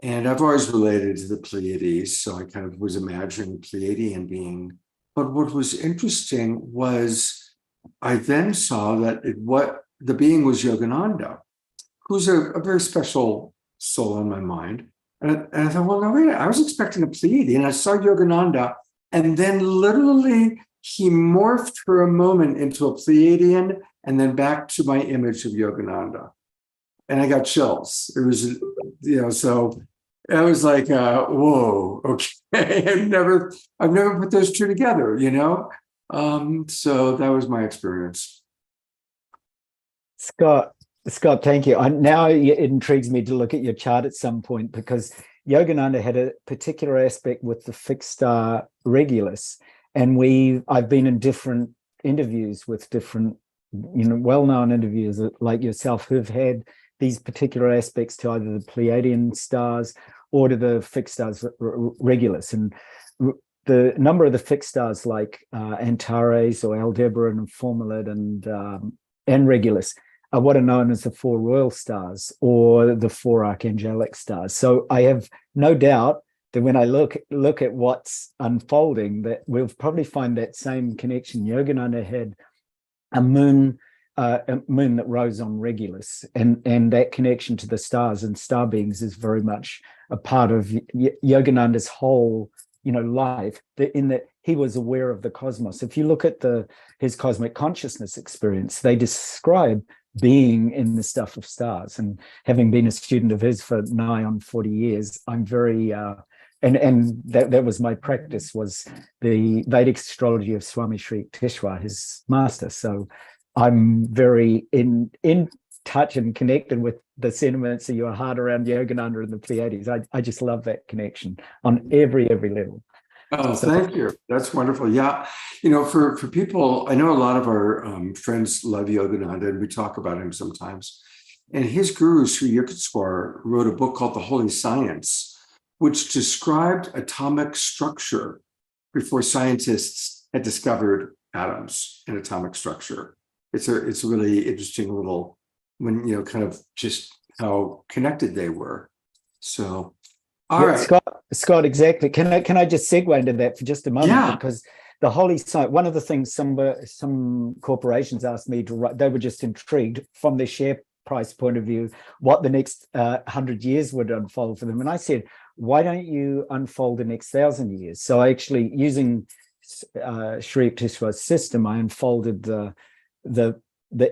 And I've always related to the Pleiades, so I kind of was imagining Pleiadian being. But what was interesting was I then saw that what the being was Yogananda, who's a very special soul in my mind. And I thought, well, no, wait, I was expecting a Pleiadian, and I saw Yogananda, and then literally he morphed for a moment into a Pleiadian and then back to my image of Yogananda. And I got chills. It was, so I was like, whoa, okay. I've never put those two together, So that was my experience. Scott, thank you. Now it intrigues me to look at your chart at some point, because Yogananda had a particular aspect with the fixed star Regulus. And I've been in different interviews with different, well-known interviewers like yourself who've had these particular aspects to either the Pleiadian stars or to the fixed stars Regulus. And the number of the fixed stars like Antares or Aldebaran and Fomalid and Regulus are what are known as the four royal stars or the four archangelic stars. So I have no doubt that when I look at what's unfolding, that we'll probably find that same connection. Yogananda had a moon that rose on Regulus, and that connection to the stars and star beings is very much a part of Yogananda's whole life, in that he was aware of the cosmos. If you look at his cosmic consciousness experience, they describe being in the stuff of stars. And having been a student of his for nigh on 40 years, I'm very and that was my practice, was the Vedic astrology of Swami Sri Yukteswar, his master. So I'm very in touch and connected with the sentiments of your heart around Yogananda and the Pleiades. I just love that connection on every level. Oh, thank you. That's wonderful. Yeah. For people, I know a lot of our friends love Yogananda, and we talk about him sometimes. And his guru, Sri Yukteswar, wrote a book called The Holy Science, which described atomic structure before scientists had discovered atoms and atomic structure. It's a really interesting little, kind of just how connected they were. So, all right. Scott, exactly. Can I just segue into that for just a moment? Yeah. Because the Holy Science, one of the things some corporations asked me to write, they were just intrigued from their share price point of view, what the next 100 years would unfold for them. And I said, why don't you unfold the next 1,000 years? So I actually, using Sri Yukteswar's system, I unfolded the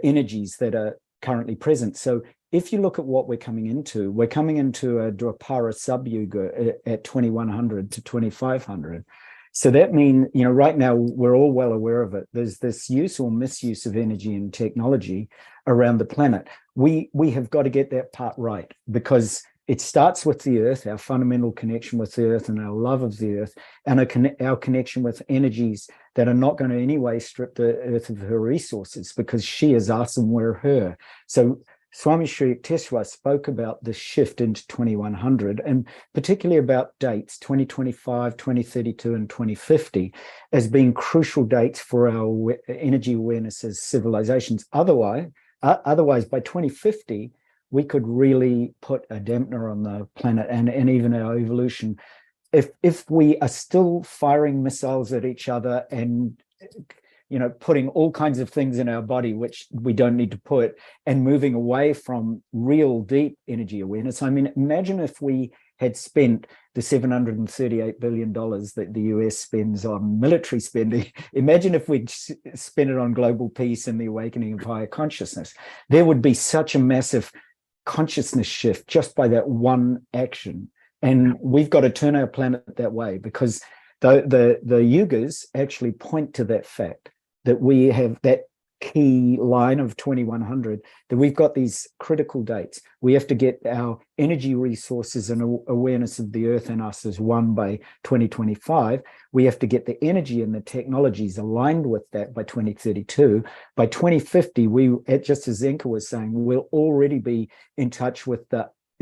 energies that are currently present. So if you look at what we're coming into a Dwapara sub-yuga at 2100 to 2500. So that means, right now we're all well aware of it. There's this use or misuse of energy and technology around the planet. We have got to get that part right, because it starts with the earth, our fundamental connection with the earth and our love of the earth, and our connection with energies that are not going to in any way strip the earth of her resources, because she is us and we're her. So Swami Sri Yukteswar spoke about the shift into 2100, and particularly about dates 2025, 2032, and 2050 as being crucial dates for our energy awareness as civilizations. Otherwise, by 2050, we could really put a dampener on the planet and even our evolution. If we are still firing missiles at each other and putting all kinds of things in our body which we don't need to put, and moving away from real deep energy awareness. I mean, imagine if we had spent the $738 billion that the US spends on military spending, imagine if we'd spent it on global peace and the awakening of higher consciousness. There would be such a massive consciousness shift just by that one action. And we've got to turn our planet that way, because the yugas actually point to that fact, that we have that key line of 2100, that we've got these critical dates. We have to get our energy resources and awareness of the earth and us as one by 2025. We have to get the energy and the technologies aligned with that by 2032. By 2050, just as Zenka was saying, we'll already be in touch with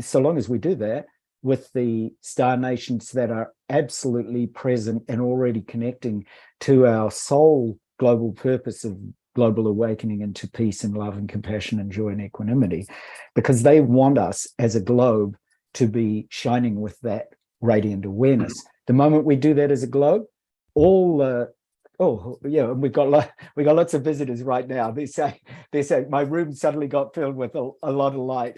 so long as we do that, with the star nations that are absolutely present and already connecting to our sole global purpose of global awakening into peace and love and compassion and joy and equanimity, because they want us as a globe to be shining with that radiant awareness. The moment we do that as a globe, oh yeah, we've got lots of visitors right now. They say my room suddenly got filled with a lot of light,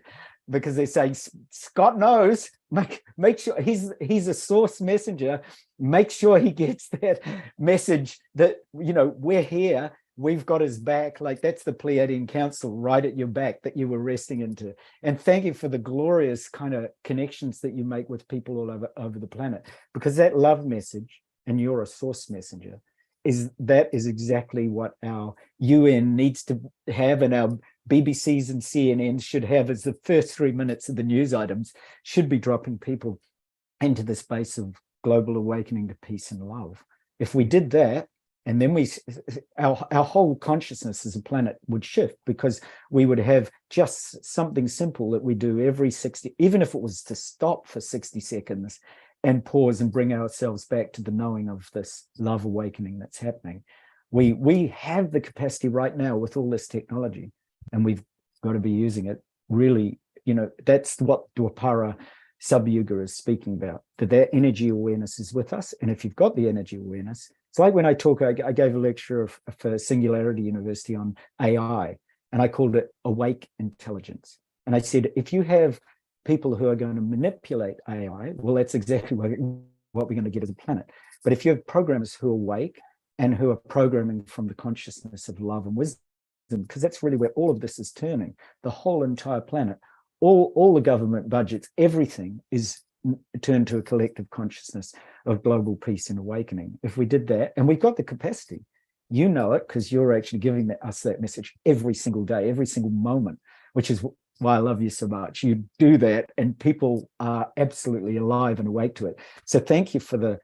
because they're saying Scott knows. Make sure he's a source messenger. Make sure he gets that message that, you know, we're here. We've got his back. Like, that's the Pleiadian Council right at your back that you were resting into. And thank you for the glorious kind of connections that you make with people all over the planet, because that love message, and you're a source messenger, is exactly what our UN needs to have, and our BBCs and CNNs should have as the first 3 minutes of the news items, should be dropping people into the space of global awakening to peace and love. If we did that, and then our whole consciousness as a planet would shift, because we would have just something simple that we do every 60, even if it was to stop for 60 seconds and pause and bring ourselves back to the knowing of this love awakening that's happening. We have the capacity right now with all this technology, and we've got to be using it really. You know, that's what Dwapara Subhuga is speaking about, that energy awareness is with us. And if you've got the energy awareness, it's like when I gave a lecture for Singularity University on AI, and I called it Awake Intelligence. And I said, if you have people who are going to manipulate AI, well, that's exactly what we're going to get as a planet. But if you have programmers who are awake and who are programming from the consciousness of love and wisdom, because that's really where all of this is turning, the whole entire planet, all the government budgets, everything is turned to a collective consciousness of global peace and awakening. If we did that, and we've got the capacity, you know it, because you're actually giving us that message every single day, every single moment, which is why I love you so much. You do that, and people are absolutely alive and awake to it. So thank you for the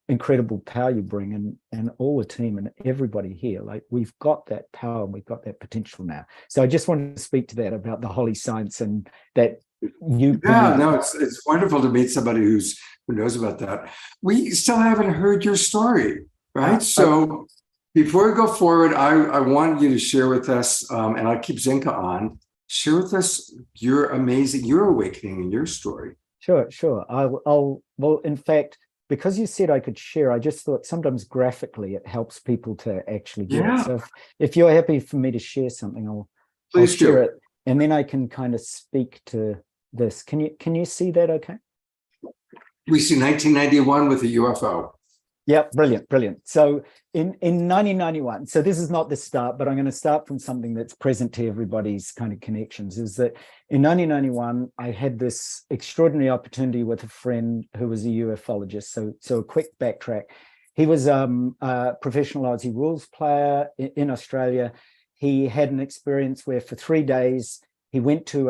incredible power you bring, and all the team and everybody here. Like, we've got that power and we've got that potential now. So I just wanted to speak to that about the holy science, and that it's wonderful to meet somebody who knows about that. We still haven't heard your story, right? So before we go forward, I want you to share with us, and I'll keep Zenka on, share with us your awakening and your story. Sure. Well, in fact, because you said I could share, I just thought sometimes graphically it helps people to actually get it. So if you're happy for me to share something, I'll share it, and then I can kind of speak to this. Can you see that okay? We see 1991 with a UFO. Yeah, brilliant. So in 1991, so this is not the start, but I'm going to start from something that's present to everybody's kind of connections, is that in 1991, I had this extraordinary opportunity with a friend who was a ufologist. So a quick backtrack. He was a professional Aussie rules player in Australia. He had an experience where for 3 days, he went to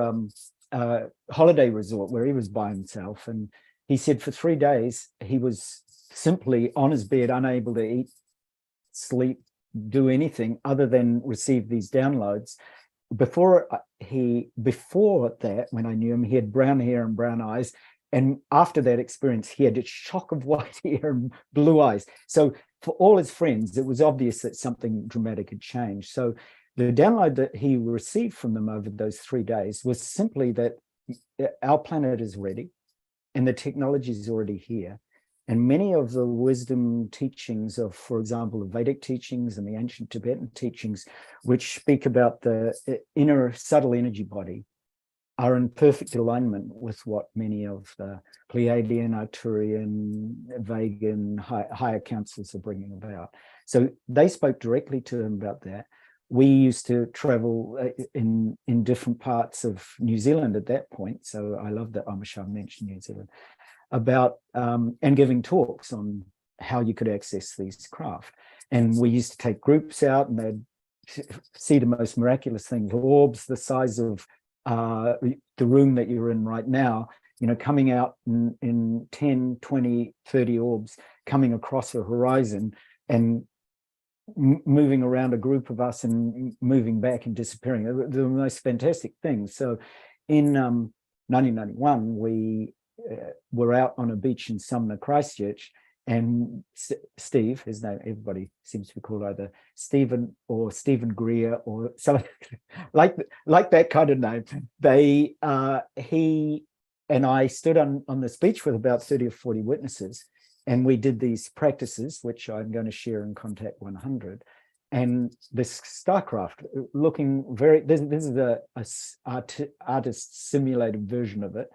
a holiday resort where he was by himself. And he said for 3 days, he was simply on his bed, unable to eat, sleep, do anything other than receive these downloads. Before that, when I knew him, he had brown hair and brown eyes. And after that experience, he had a shock of white hair and blue eyes. So for all his friends, it was obvious that something dramatic had changed. So the download that he received from them over those 3 days was simply that our planet is ready and the technology is already here. And many of the wisdom teachings of, for example, the Vedic teachings and the ancient Tibetan teachings, which speak about the inner subtle energy body, are in perfect alignment with what many of the Pleiadian, Arcturian, Vegan, higher councils are bringing about. So they spoke directly to him about that. We used to travel in different parts of New Zealand at that point. So I love that Amishar mentioned New Zealand, about and giving talks on how you could access these craft. And we used to take groups out and they'd see the most miraculous things, orbs the size of the room that you're in right now, you know, coming out in 10, 20, 30 orbs, coming across a horizon and moving around a group of us and moving back and disappearing. The most fantastic things. So in 1991, we were out on a beach in Sumner, Christchurch, and Steve, his name, everybody seems to be called either Stephen or Stephen Greer or something like that kind of name. He and I stood on this beach with about 30 or 40 witnesses, and we did these practices, which I'm going to share in Contact 100. And this starcraft, looking very, this is a artist simulated version of it,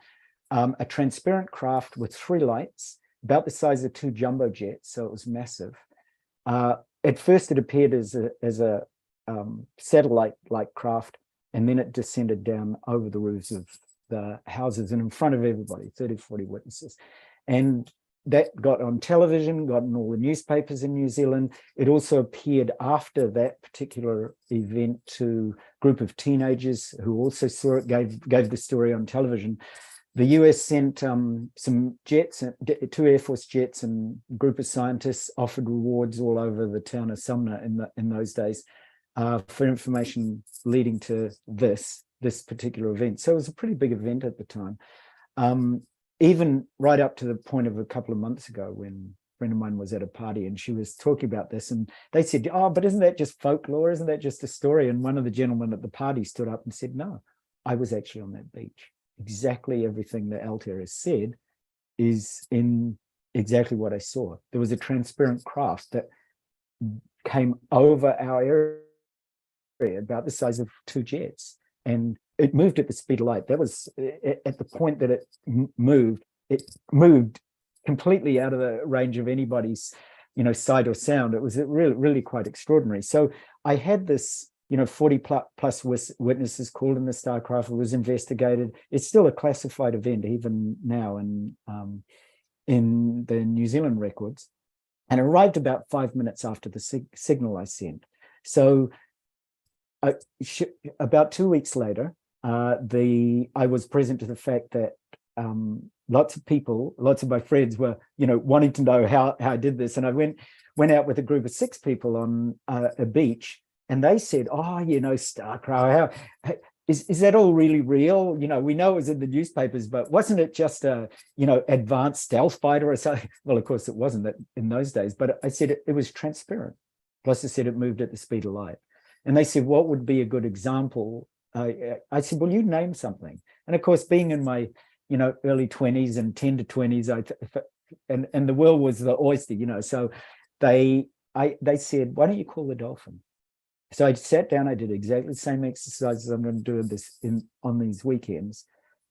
a transparent craft with 3 lights, about the size of 2 jumbo jets, so it was massive. At first, it appeared as a satellite-like craft, and then it descended down over the roofs of the houses and in front of everybody, 30, 40 witnesses. And that got on television, got in all the newspapers in New Zealand. It also appeared after that particular event to a group of teenagers who also saw it, gave the story on television. The US sent some jets, 2 Air Force jets, and a group of scientists offered rewards all over the town of Sumner in those days for information leading to this particular event. So it was a pretty big event at the time. Even right up to the point of a couple of months ago when a friend of mine was at a party and she was talking about this, and they said, oh, but isn't that just folklore? Isn't that just a story? And one of the gentlemen at the party stood up and said, no, I was actually on that beach. Exactly everything that Altair has said is in exactly what I saw. There was a transparent craft that came over our area about the size of 2 jets, and it moved at the speed of light. That was at the point that it moved completely out of the range of anybody's, you know, sight or sound. It was really, really quite extraordinary. So I had this, you know, 40 plus witnesses called in the starcraft. It was investigated. It's still a classified event even now in the New Zealand records, and arrived about 5 minutes after the signal I sent. So about 2 weeks later, I was present to the fact that lots of my friends were, you know, wanting to know how I did this. And I went out with a group of 6 people on a beach, and they said, oh, you know, starcraft, is that all really real? You know, we know it was in the newspapers, but wasn't it just a, you know, advanced stealth fighter or something? Well, of course it wasn't that in those days, but I said it was transparent. Plus I said it moved at the speed of light. And they said, what would be a good example? I said, well, you name something. And of course, being in my, you know, early 20s and 10 to 20s, and the world was the oyster, you know, so they said, why don't you call the dolphin? So I sat down, I did exactly the same exercises I'm going to do on these weekends.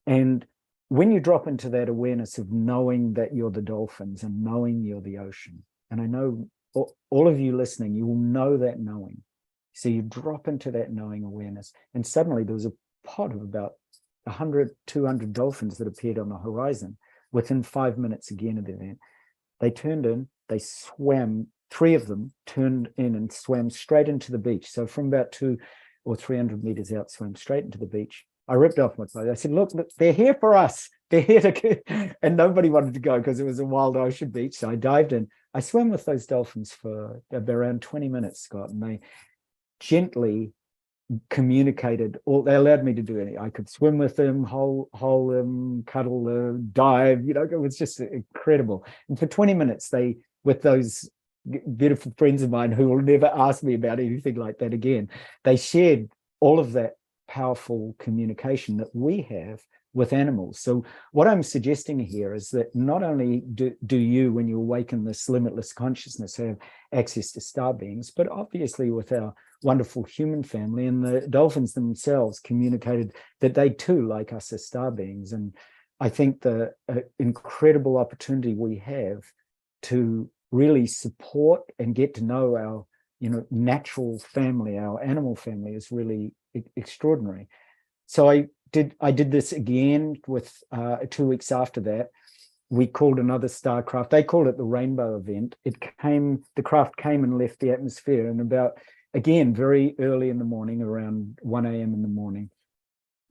And when you drop into that awareness of knowing that you're the dolphins and knowing you're the ocean, and I know all of you listening, you will know that knowing. So you drop into that knowing awareness, and suddenly there was a pod of about 100, 200 dolphins that appeared on the horizon within 5 minutes again of the event. They turned in, they swam. 3 of them turned in and swam straight into the beach. So from about 200 or 300 meters out, swam straight into the beach. I ripped off my clothes. I said, look, they're here for us. They're here to, and nobody wanted to go because it was a wild ocean beach. So I dived in. I swam with those dolphins for around 20 minutes, Scott, and they gently communicated. They allowed me to do anything. I could swim with them, hold them, cuddle them, dive. You know, it was just incredible. And for 20 minutes, with those beautiful friends of mine who will never ask me about anything like that again, they shared all of that powerful communication that we have with animals. So what I'm suggesting here is that not only do you, when you awaken this limitless consciousness, have access to star beings, but obviously with our wonderful human family, and the dolphins themselves communicated that they too, like us, are star beings. And I think the incredible opportunity we have to really support and get to know our, natural family, our animal family, is really extraordinary. So I did this again with 2 weeks after that. We called another starcraft. They called it the Rainbow Event. The craft came and left the atmosphere, and about, again, very early in the morning, around 1 a.m. in the morning,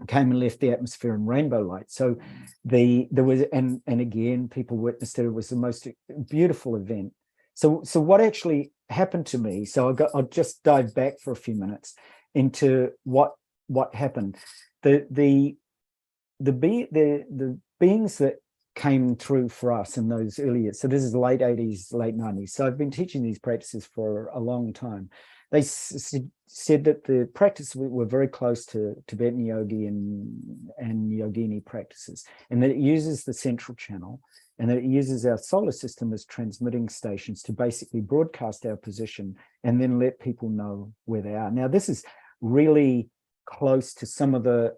came and left the atmosphere in rainbow light. So there was, and again, people witnessed it. It was the most beautiful event. So what actually happened to me? So I'll just dive back for a few minutes into what happened. The beings that came through for us in those early years. So this is late 80s, late 90s. So I've been teaching these practices for a long time. They said that the practice were very close to Tibetan yogi and yogini practices, and that it uses the central channel, and that it uses our solar system as transmitting stations to basically broadcast our position and then let people know where they are. Now, this is really close to some of the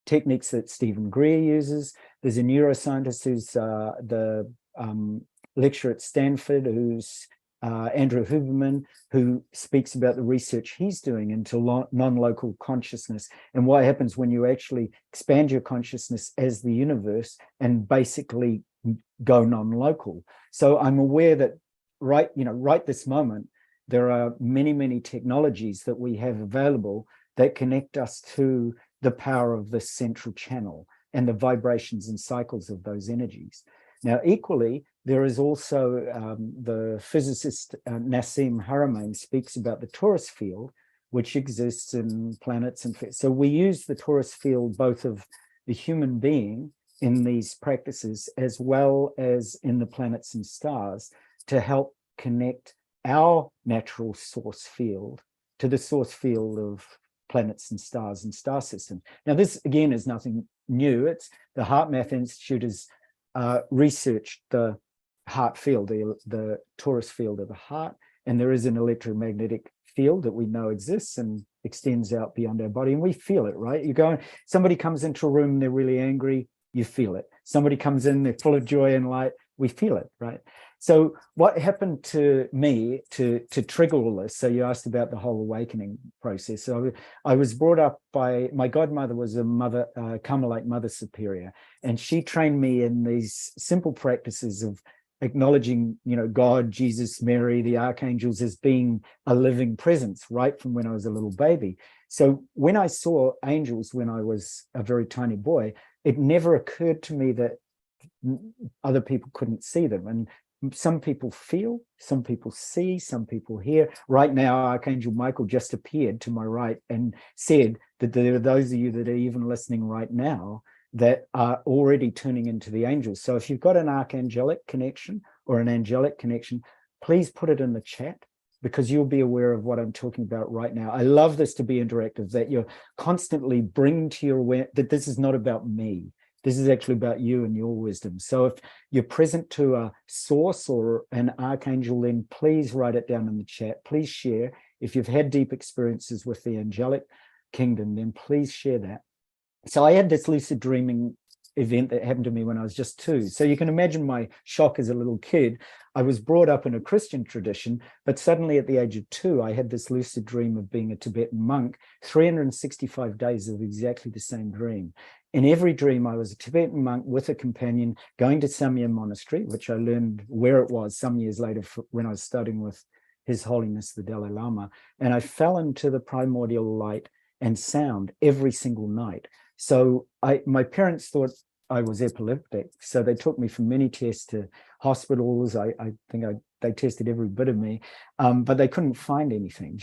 techniques that Stephen Greer uses. There's a neuroscientist who's the lecturer at Stanford, who's Andrew Huberman, who speaks about the research he's doing into non-local consciousness and what happens when you actually expand your consciousness as the universe and basically go non-local. So I'm aware that right this moment, there are many, many technologies that we have available that connect us to the power of the central channel and the vibrations and cycles of those energies. Now, equally, there is also the physicist Nassim Haramein speaks about the torus field, which exists in planets. And so we use the torus field both of the human being in these practices as well as in the planets and stars to help connect our natural source field to the source field of planets and stars and star systems. Now, this again is nothing new. It's the Heart Math Institute has researched the heart field, the torus field of the heart, and there is an electromagnetic field that we know exists and extends out beyond our body, and we feel it, right? You go, somebody comes into a room, they're really angry, you feel it. Somebody comes in, they're full of joy and light, we feel it, right? So what happened to me to trigger all this? So you asked about the whole awakening process. So I was brought up by, my godmother was a mother, Carmelite mother superior, and she trained me in these simple practices of acknowledging, God, Jesus, Mary, the archangels as being a living presence right from when I was a little baby. So when I saw angels when I was a very tiny boy, it never occurred to me that other people couldn't see them. And some people feel, some people see, some people hear. Right now, Archangel Michael just appeared to my right and said that there are those of you that are even listening right now that are already tuning into the angels. So if you've got an archangelic connection or an angelic connection, please put it in the chat, because you'll be aware of what I'm talking about right now. I love this to be interactive, that you're constantly bringing to your awareness that this is not about me. This is actually about you and your wisdom. So if you're present to a source or an archangel, then please write it down in the chat. Please share. If you've had deep experiences with the angelic kingdom, then please share that. So I had this lucid dreaming event that happened to me when I was just 2. So you can imagine my shock as a little kid. I was brought up in a Christian tradition, but suddenly at the age of 2, I had this lucid dream of being a Tibetan monk, 365 days of exactly the same dream. In every dream, I was a Tibetan monk with a companion going to Samye Monastery, which I learned where it was some years later when I was studying with His Holiness the Dalai Lama. And I fell into the primordial light and sound every single night. So my parents thought I was epileptic. So they took me from many tests to hospitals. I think they tested every bit of me, but they couldn't find anything.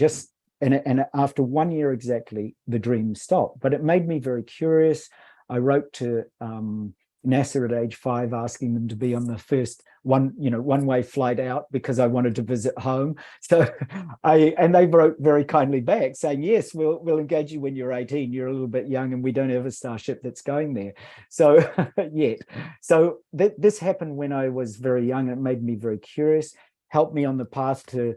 And after 1 year exactly, the dream stopped. But it made me very curious. I wrote to NASA at age 5, asking them to be on the first one-way flight out because I wanted to visit home. So and they wrote very kindly back saying, yes, we'll engage you when you're 18. You're a little bit young and we don't have a starship that's going there. So yet. So this happened when I was very young. It made me very curious. helped me on the path to,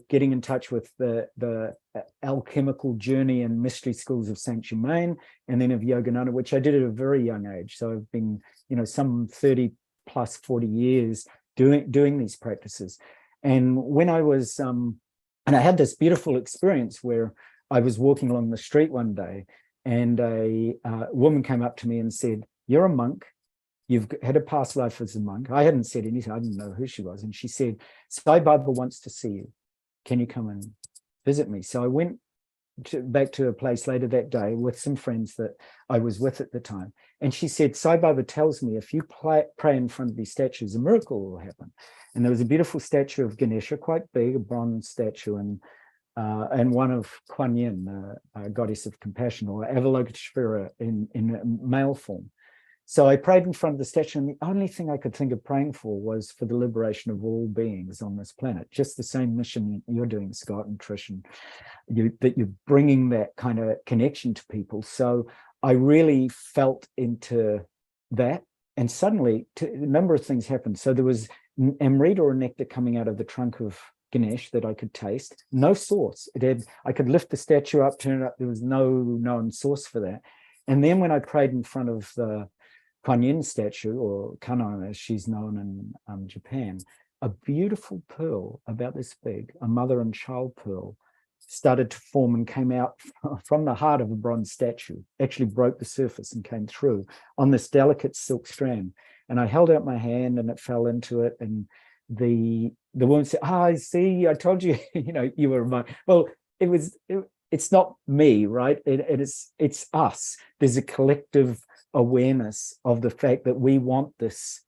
getting in touch with the alchemical journey and mystery schools of Saint Germain, and then of Yogananda, which I did at a very young age. So I've been, some 30 plus 40 years doing these practices. And when I was, and I had this beautiful experience where I was walking along the street one day, and a woman came up to me and said, "You're a monk. You've had a past life as a monk." I hadn't said anything. I didn't know who she was. And she said, "Sai Baba wants to see you. Can you come and visit me?" So I went back to a place later that day with some friends that I was with at the time. And she said, "Sai Baba tells me if you pray in front of these statues, a miracle will happen." And there was a beautiful statue of Ganesha, quite big, a bronze statue, and one of Kuan Yin, a goddess of compassion, or Avalokiteshvara in male form. So I prayed in front of the statue, and the only thing I could think of praying for was for the liberation of all beings on this planet. Just the same mission you're doing, Scott and Trish, and that you're bringing that kind of connection to people. So I really felt into that, and suddenly a number of things happened. So there was amrita or nectar coming out of the trunk of Ganesh that I could taste. No source. I could lift the statue up, turn it up. There was no known source for that. And then when I prayed in front of the Kuan Yin statue, or Kannon as she's known in Japan, a beautiful pearl about this big, a mother and child pearl, started to form and came out from the heart of a bronze statue, actually broke the surface and came through on this delicate silk strand. And I held out my hand and it fell into it. And the woman said, "I see, I told you, you were mine." Well, it's not me, right? It's us. There's a collective awareness of the fact that we want this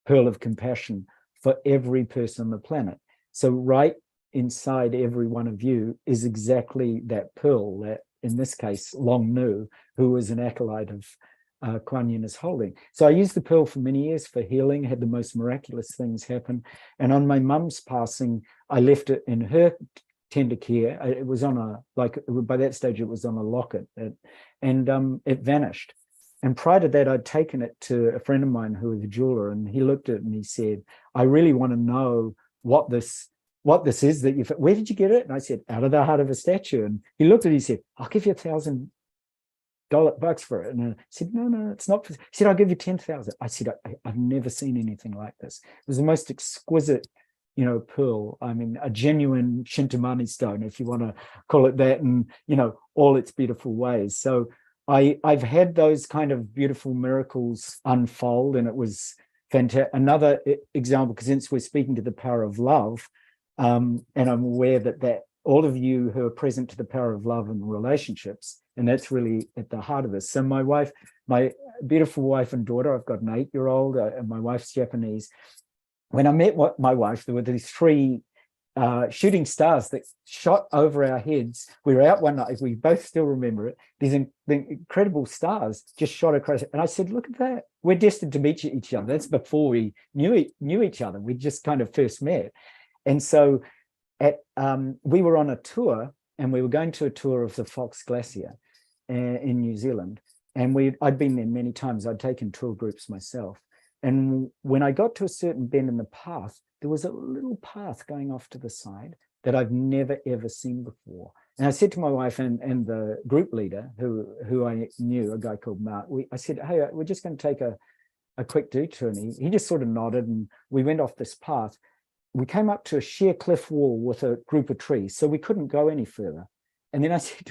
pearl of compassion for every person on the planet. So right inside every one of you is exactly that pearl that, in this case, Long Nu, who was an acolyte of Kuan Yin, is holding. So I used the pearl for many years for healing, had the most miraculous things happen. And on my mum's passing, I left it in her tender care. It was on by that stage, it was on a locket, and it vanished. And prior to that, I'd taken it to a friend of mine who was a jeweler, and he looked at it and he said, "I really want to know what this is that you, where did you get it?" And I said, "Out of the heart of a statue." And he looked at it, he said, "I'll give you $1,000 for it." And I said, No, it's not. He said, "I'll give you 10,000. I said, I've never seen anything like this. It was the most exquisite, pearl. I mean, a genuine Shintamani stone, if you want to call it that, and, all its beautiful ways. So I've had those kind of beautiful miracles unfold, and it was fantastic. Another example, because since we're speaking to the power of love, and I'm aware that all of you who are present to the power of love and relationships, and that's really at the heart of this. So my beautiful wife and daughter, I've got an 8-year-old, and my wife's Japanese. When I met my wife, there were these 3 shooting stars that shot over our heads. We were out one night, we both still remember it. These incredible stars just shot across. And I said, "Look at that. We're destined to meet each other." That's before we knew each other. We just kind of first met. And so we were on a tour, and we were going to a tour of the Fox Glacier in New Zealand. And I'd been there many times. I'd taken tour groups myself. And when I got to a certain bend in the path, there was a little path going off to the side that I've never, ever seen before. And I said to my wife and the group leader, who I knew, a guy called Mark, I said, "Hey, we're just going to take a quick detour." And he just sort of nodded, and we went off this path. We came up to a sheer cliff wall with a group of trees, so we couldn't go any further. And then I said,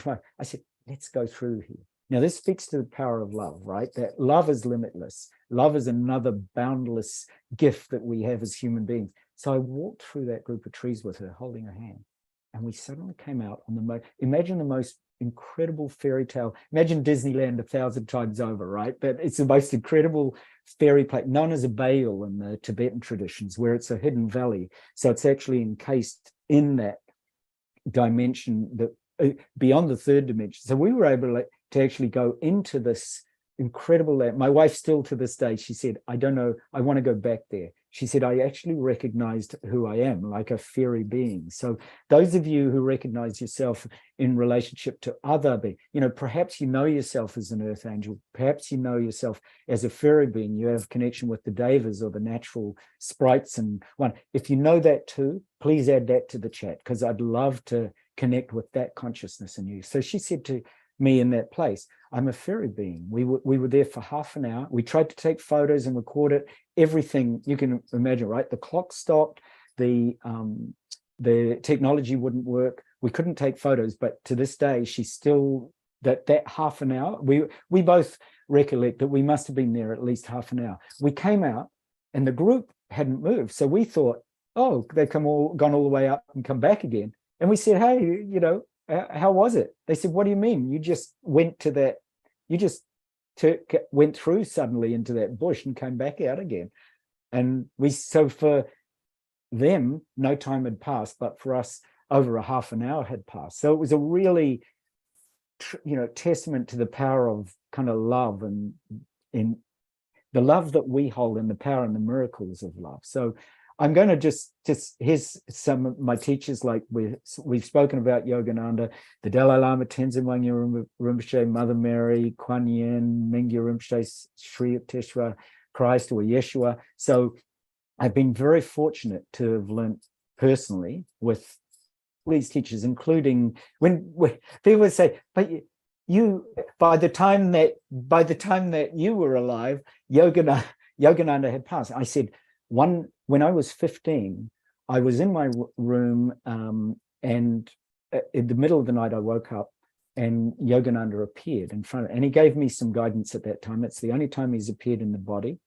"Let's go through here." Now, this speaks to the power of love, right? That love is limitless. Love is another boundless gift that we have as human beings. So I walked through that group of trees with her, holding her hand. And we suddenly came out on imagine the most incredible fairy tale. Imagine Disneyland 1,000 times over, right? But it's the most incredible fairy place, known as a Baal in the Tibetan traditions, where it's a hidden valley. So it's actually encased in that dimension, that beyond the 3rd dimension. So we were able to actually go into this incredible land. My wife still to this day, she said, "I don't know, I want to go back there." she said, I actually recognized who I am, like a fairy being. So those of you who recognize yourself in relationship to other beings, perhaps you know yourself as an earth angel, perhaps you know yourself as a fairy being, you have connection with the devas or the natural sprites and one. If you know that too, please add that to the chat, because I'd love to connect with that consciousness in you. So she said to me in that place, I'm a fairy being. We were there for half an hour. We tried to take photos and record it. Everything you can imagine, right? The clock stopped. The technology wouldn't work. We couldn't take photos. But to this day, she's still that half an hour. We both recollect that we must have been there at least half an hour. We came out, and the group hadn't moved. So we thought, oh, they've gone all the way up and come back again. And we said, hey, how was it? They said, what do you mean? You just went to that, went through suddenly into that bush and came back out again. And so for them, no time had passed, but for us, over a half an hour had passed. So it was a really, testament to the power of kind of love and in the love that we hold and the power and the miracles of love. So I'm going to just here's some of my teachers, like we've spoken about Yogananda, the Dalai Lama, Tenzin Wangyal Rinpoche, Mother Mary, Kuan Yin, Mingyur Rinpoche, Sri Yukteswar, Christ or Yeshua. So I've been very fortunate to have learned personally with these teachers, including when people would say, but you, by the time that you were alive, Yogananda had passed. I said, when I was 15, I was in my room, and in the middle of the night, I woke up and Yogananda appeared in front of me, and he gave me some guidance at that time. It's the only time he's appeared in the body.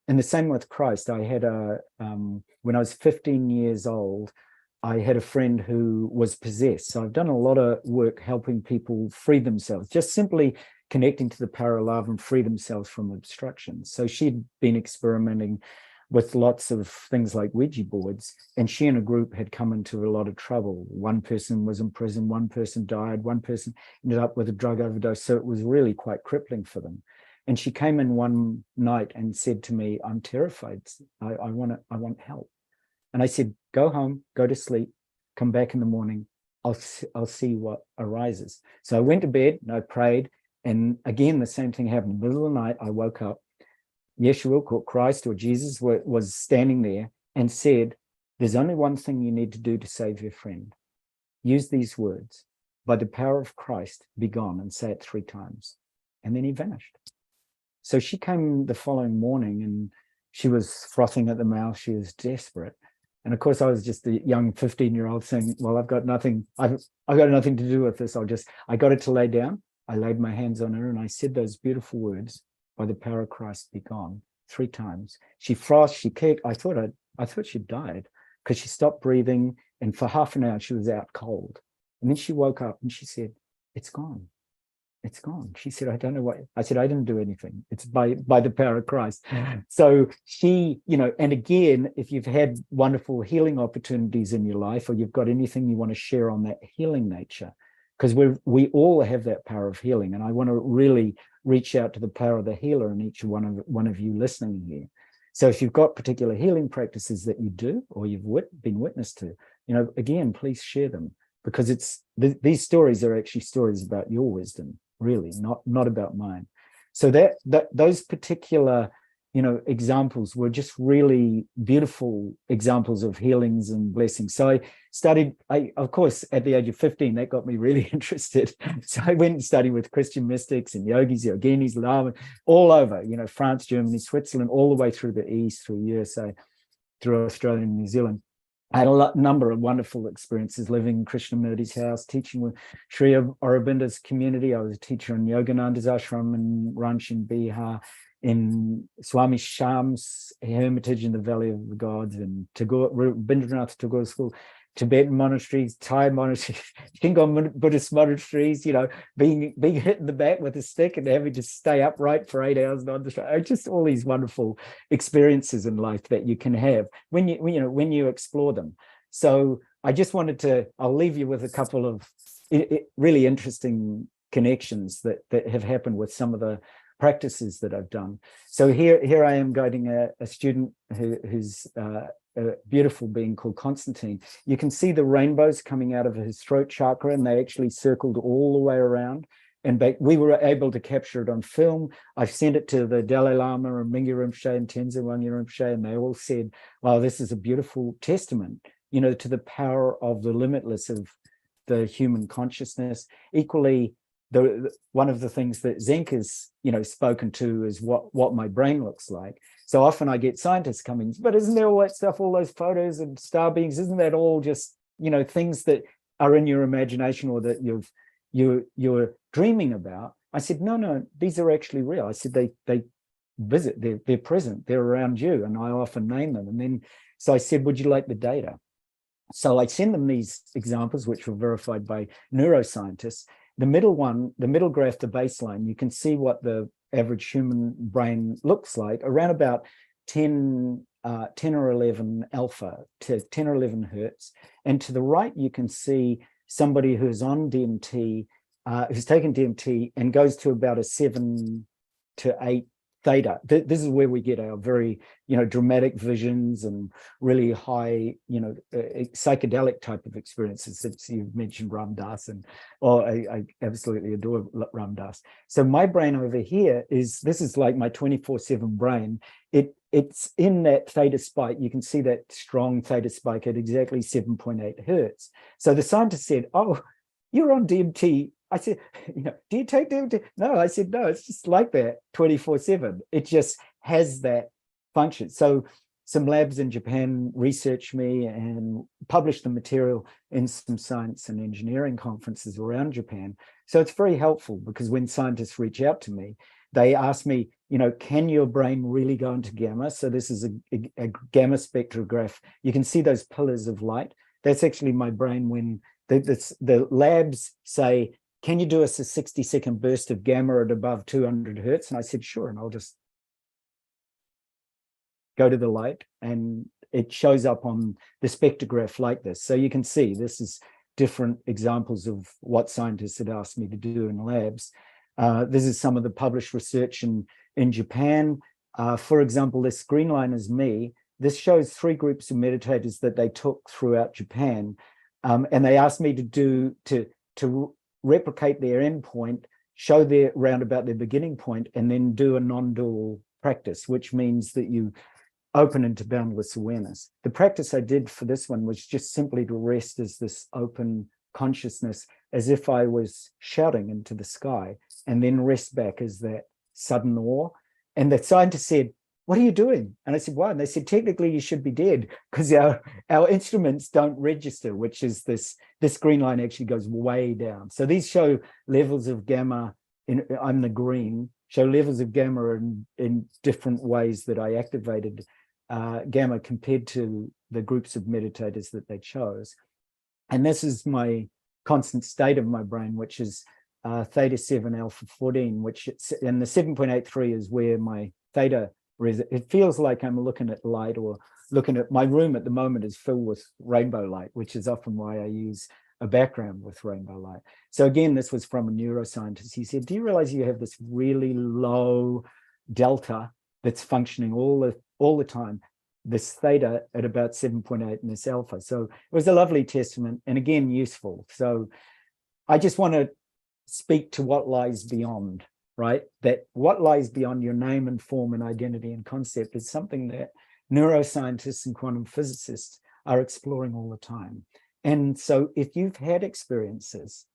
And the same with Christ. I had when I was 15 years old, I had a friend who was possessed. So I've done a lot of work helping people free themselves, just simply connecting to the power of love and free themselves from obstructions. So she'd been experimenting with lots of things like Ouija boards, and she and a group had come into a lot of trouble. One person was in prison, one person died, one person ended up with a drug overdose. So it was really quite crippling for them. And she came in one night and said to me, I'm terrified. I want help. And I said, go home, go to sleep, come back in the morning. I'll see what arises. So I went to bed and I prayed. And again, the same thing happened. In the middle of the night, I woke up. Yeshua, or Christ or Jesus was standing there and said, there's only one thing you need to do to save your friend. Use these words, by the power of Christ, be gone, and say it 3 times. And then he vanished. So she came the following morning and she was frothing at the mouth. She was desperate. And of course, I was just a young 15-year-old saying, well, I've got nothing to do with this. I got her to lay down. I laid my hands on her and I said those beautiful words, by the power of Christ, be gone, 3 times. She frothed, she kicked. I thought she died because she stopped breathing. And for half an hour, she was out cold. And then she woke up and she said, it's gone. It's gone. She said, I don't know what. I said, I didn't do anything. It's by the power of Christ. So she, and again, if you've had wonderful healing opportunities in your life, or you've got anything you want to share on that healing nature, because we all have that power of healing. And I want to really reach out to the power of the healer in each one of you listening here. So if you've got particular healing practices that you do, or you've been witness to, again, please share them, because these stories are actually stories about your wisdom, really, not about mine. So that those particular examples were just really beautiful examples of healings and blessings. So of course, at the age of 15, that got me really interested. So I went and studied with Christian mystics and yogis, yoginis, Lama, all over, France, Germany, Switzerland, all the way through the East, through USA, through Australia and New Zealand. I had a number of wonderful experiences living in Krishnamurti's house, teaching with Sri Aurobindo's community. I was a teacher in Yogananda's ashram in Ranch in Bihar, in Swami Sham's hermitage in the Valley of the Gods, and Rabindranath Tagore's school, Tibetan monasteries, Thai monasteries, Shingon Buddhist monasteries, being hit in the back with a stick and having to stay upright for 8 hours on the show. Just all these wonderful experiences in life that you can have when you explore them. So I just I'll leave you with a couple of really interesting connections that have happened with some of the practices that I've done. So here I am guiding a student who's a beautiful being called Constantine. You can see the rainbows coming out of his throat chakra, and they actually circled all the way around. And we were able to capture it on film. I've sent it to the Dalai Lama and Mingyur Rinpoche and Tenzin Wangyal Rinpoche, and they all said, wow, this is a beautiful testament, to the power of the limitless of the human consciousness. Equally, one of the things that Zenka's, spoken to is what my brain looks like. So often I get scientists coming, but isn't there all that stuff, all those photos and star beings, isn't that all just, things that are in your imagination or that you're dreaming about? I said, no, these are actually real. I said, they visit, they're present, they're around you, and I often name them. And then, so I said, would you like the data? So I send them these examples, which were verified by neuroscientists. The middle one, the middle graph, the baseline, you can see what the average human brain looks like, around about 10 or 11 alpha to 10 or 11 hertz. And to the right, you can see somebody who's on DMT, who's taken DMT and goes to about a 7 to 8 theta. This is where we get our very, dramatic visions and really high, psychedelic type of experiences. Since you've mentioned Ram Dass, and I absolutely adore Ram Dass. So my brain over here this is like my 24/7 brain. It's in that theta spike. You can see that strong theta spike at exactly 7.8 hertz. So the scientist said, oh, you're on DMT. I said, do you take DMT? No, I said, no, it's just like that 24/7. It just has that function. So some labs in Japan researched me and published the material in some science and engineering conferences around Japan. So it's very helpful, because when scientists reach out to me, they ask me, can your brain really go into gamma? So this is a gamma spectrograph. You can see those pillars of light. That's actually my brain when the labs say, can you do us a 60-second burst of gamma at above 200 hertz? And I said, sure. And I'll just go to the light, and it shows up on the spectrograph like this. So you can see this is different examples of what scientists had asked me to do in labs. This is some of the published research in Japan. For example, this green line is me. This shows 3 groups of meditators that they took throughout Japan. And they asked me to replicate their endpoint, show their roundabout their beginning point, and then do a non-dual practice, which means that you open into boundless awareness. The practice I did for this one was just simply to rest as this open consciousness, as if I was shouting into the sky, and then rest back as that sudden awe. And the scientist said, what are you doing? And I said, why? And they said, technically you should be dead, because our instruments don't register, which is this green line actually goes way down. So these show levels of gamma, I'm the green, show levels of gamma in different ways that I activated gamma compared to the groups of meditators that they chose. And this is my constant state of my brain, which is theta 7 alpha 14, and the 7.83 is where my theta. It feels like I'm looking at light, or looking at my room at the moment is filled with rainbow light, which is often why I use a background with rainbow light. So again, this was from a neuroscientist. He said, do you realize you have this really low delta that's functioning all the time, this theta at about 7.8 and this alpha? So it was a lovely testament, and again, useful. So I just want to speak to what lies beyond. Right? That what lies beyond your name and form and identity and concept is something that neuroscientists and quantum physicists are exploring all the time. And so if you've had experiences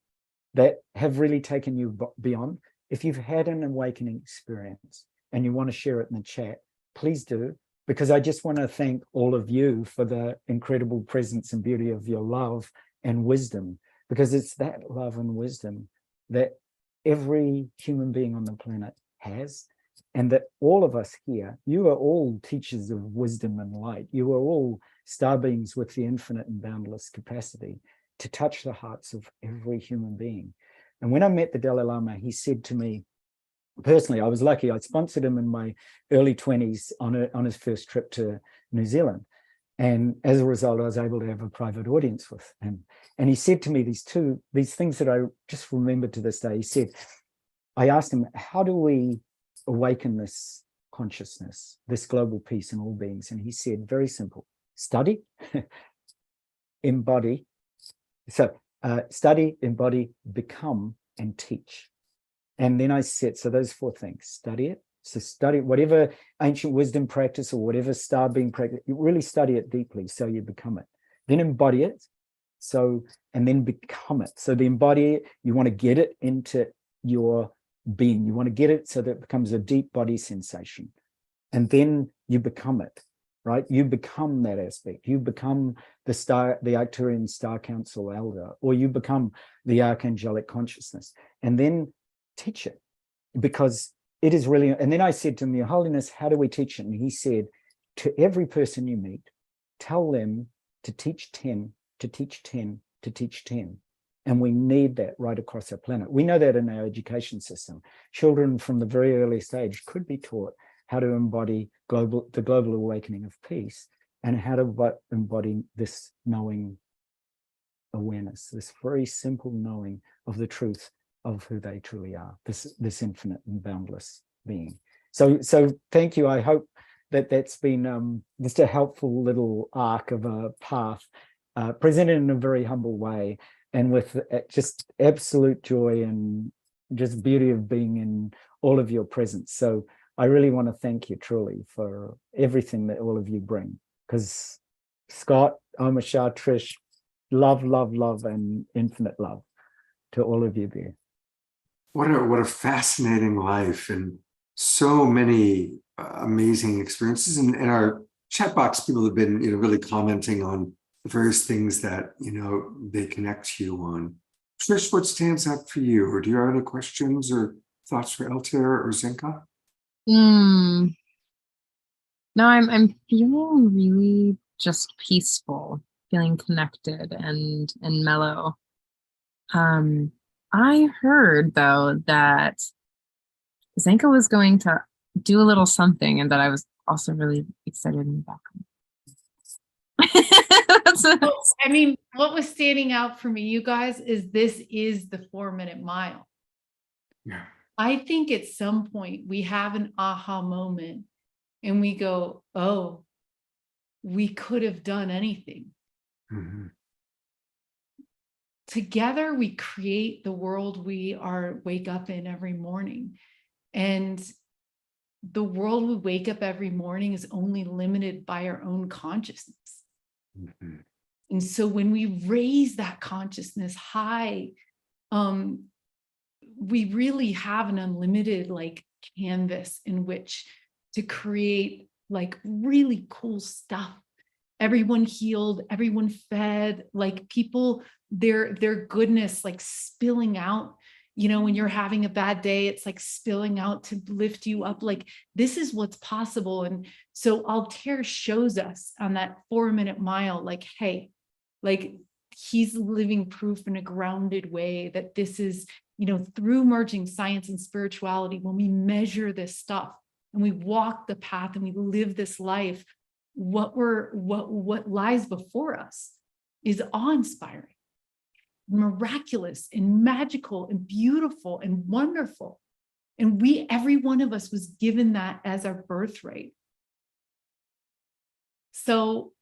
that have really taken you beyond, if you've had an awakening experience and you want to share it in the chat, please do, because I just want to thank all of you for the incredible presence and beauty of your love and wisdom, because it's that love and wisdom that every human being on the planet has, and that all of us here, you are all teachers of wisdom and light. You are all star beings with the infinite and boundless capacity to touch the hearts of every human being. And when I met the Dalai Lama, he said to me, personally, I was lucky, I sponsored him in my early 20s on his first trip to New Zealand. And as a result, I was able to have a private audience with him. And he said to me these things that I just remember to this day. He said, I asked him, how do we awaken this consciousness, this global peace in all beings. And he said, very simple, study, embody. So study, embody, become, and teach. And then I said, so those 4 things, study it. So study whatever ancient wisdom practice or whatever star being practice, you really study it deeply so you become it. Then embody it. So, and then become it. So the embody, you want to get it into your being. You want to get it so that it becomes a deep body sensation. And then you become it, right? You become that aspect. You become the Arcturian Star Council elder, or you become the archangelic consciousness, and then teach it, because it is really. And then I said to him, Your Holiness, how do we teach it? And he said, to every person you meet, tell them to teach 10, to teach 10, to teach 10. And we need that right across our planet. We know that in our education system. Children from the very early stage could be taught how to embody the global awakening of peace, and how to embody this knowing awareness, this very simple knowing of the truth of who they truly are, this infinite and boundless being. So thank you. I hope that that's been just a helpful little arc of a path, presented in a very humble way, and with just absolute joy and just beauty of being in all of your presence. So I really want to thank you truly for everything that all of you bring, because Scott, Omashar, Trish, love, love, love, and infinite love to all of you there. What a fascinating life, and so many amazing experiences. And in our chat box, people have been, really commenting on the various things that, they connect you on. Trish, what stands out for you? Or do you have any questions or thoughts for Altair or Zenka? No, I'm feeling really just peaceful, feeling connected and mellow. I heard though that Zenka was going to do a little something, and that I was also really excited in the background. I mean, what was standing out for me, you guys, is this is the 4-minute mile. Yeah. I think at some point we have an aha moment and we go, oh, we could have done anything. Mm-hmm. Together, we create the world we wake up in every morning. And the world we wake up every morning is only limited by our own consciousness. Mm-hmm. And so when we raise that consciousness high, we really have an unlimited canvas in which to create really cool stuff. Everyone healed, everyone fed, people, their goodness spilling out. When you're having a bad day, it's spilling out to lift you up. This is what's possible. And so Altair shows us on that 4-minute mile, hey, he's living proof in a grounded way that this is, through merging science and spirituality, when we measure this stuff and we walk the path and we live this life, what lies before us is awe-inspiring, miraculous and magical and beautiful and wonderful. And every one of us was given that as our birthright. So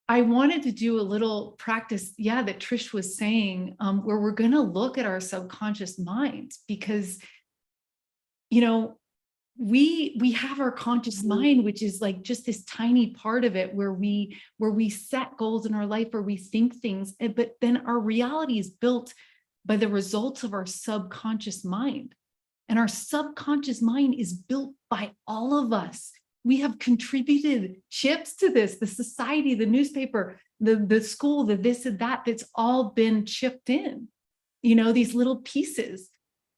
I wanted to do a little practice, that Trish was saying, where we're going to look at our subconscious minds, because, we have our conscious mind, which is just this tiny part of it where we set goals in our life, where we think things, but then our reality is built by the results of our subconscious mind. And our subconscious mind is built by all of us. We have contributed chips to this, the society, the newspaper, the school, the this and that's all been chipped in, these little pieces.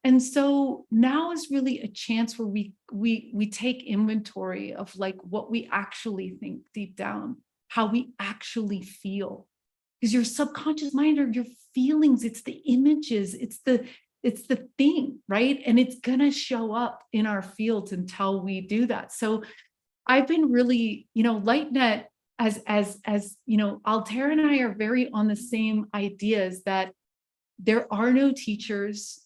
And so now is really a chance where we take inventory of what we actually think deep down, how we actually feel. Because your subconscious mind are your feelings, it's the images, it's the thing, right? And it's gonna show up in our fields until we do that. So I've been really, LightNet, as Altair and I are very on the same ideas that there are no teachers.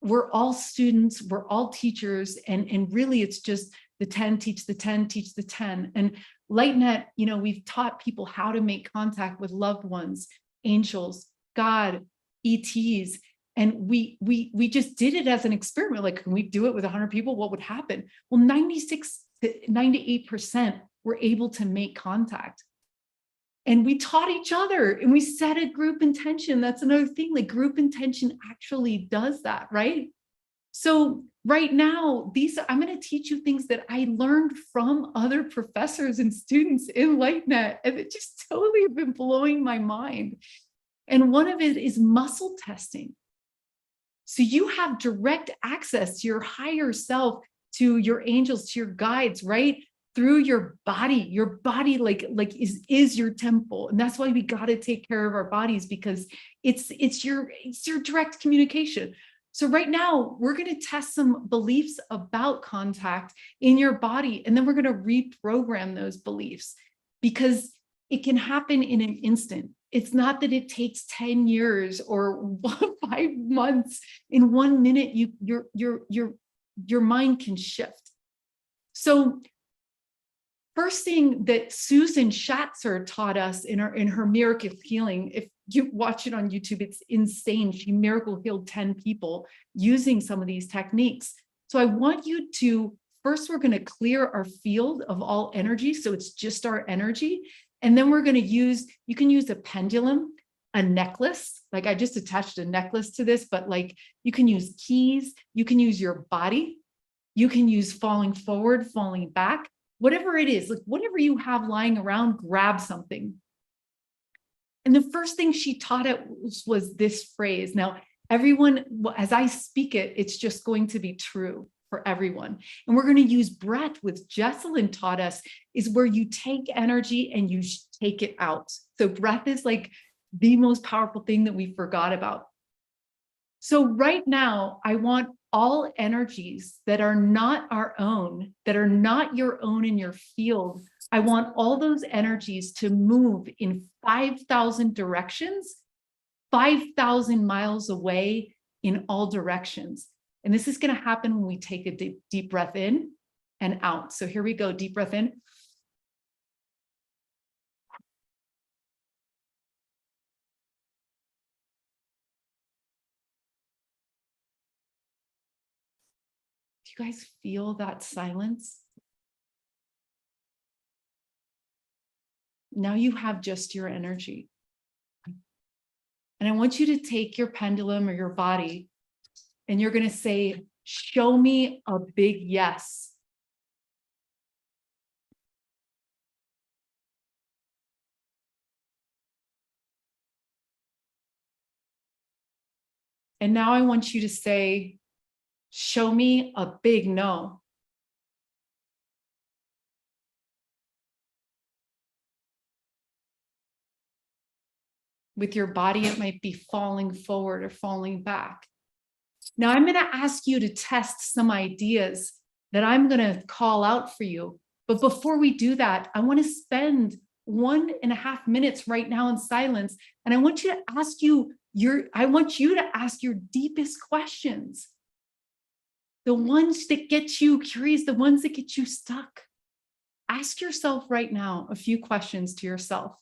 we're all students, we're all teachers, and really it's just the 10 teach the 10 teach the 10. And LightNet, you know, we've taught people how to make contact with loved ones, angels, God, ETs. And we just did it as an experiment. Like, can we do it with 100 people? What would happen? Well, 96 to 98% were able to make contact. And we taught each other and we set a group intention. That's another thing, like group intention actually does that, right? So right now, I'm going to teach you things that I learned from other professors and students in LightNet, and it just totally have been blowing my mind. And one of it is muscle testing. So you have direct access to your higher self, to your angels, to your guides, right? Through your body like is your temple. And that's why we got to take care of our bodies, because it's your direct communication. So right now we're going to test some beliefs about contact in your body, and then we're going to reprogram those beliefs, because it can happen in an instant. It's not that it takes 10 years or 5 months. In 1 minute, your mind can shift. So first thing that Susan Schatzer taught us in her miracle healing, if you watch it on YouTube, it's insane. She miracle healed 10 people using some of these techniques. So I want you to, first, we're going to clear our field of all energy. So it's just our energy. And then we're going to use, you can use a pendulum, a necklace. Like I just attached a necklace to this, but like you can use keys, you can use your body, you can use falling forward, falling back, whatever it is, like whatever you have lying around, grab something. And the first thing she taught us was this phrase. Now, everyone, as I speak it, it's just going to be true for everyone. And we're going to use breath, which Jesselyn taught us, is where you take energy and you take it out. So breath is like the most powerful thing that we forgot about. So right now, I want all energies that are not our own, that are not your own in your field, I want all those energies to move in 5,000 directions, 5,000 miles away in all directions. And this is going to happen when we take a deep breath in and out. So here we go, deep breath in. Do you guys feel that silence? Now you have just your energy. And I want you to take your pendulum or your body, and you're going to say, show me a big yes. And now I want you to say, show me a big no. With your body, it might be falling forward or falling back. Now I'm going to ask you to test some ideas that I'm going to call out for you. But before we do that, I want to spend 1.5 minutes right now in silence. And I want you to ask your deepest questions. The ones that get you curious, the ones that get you stuck. Ask yourself right now a few questions to yourself.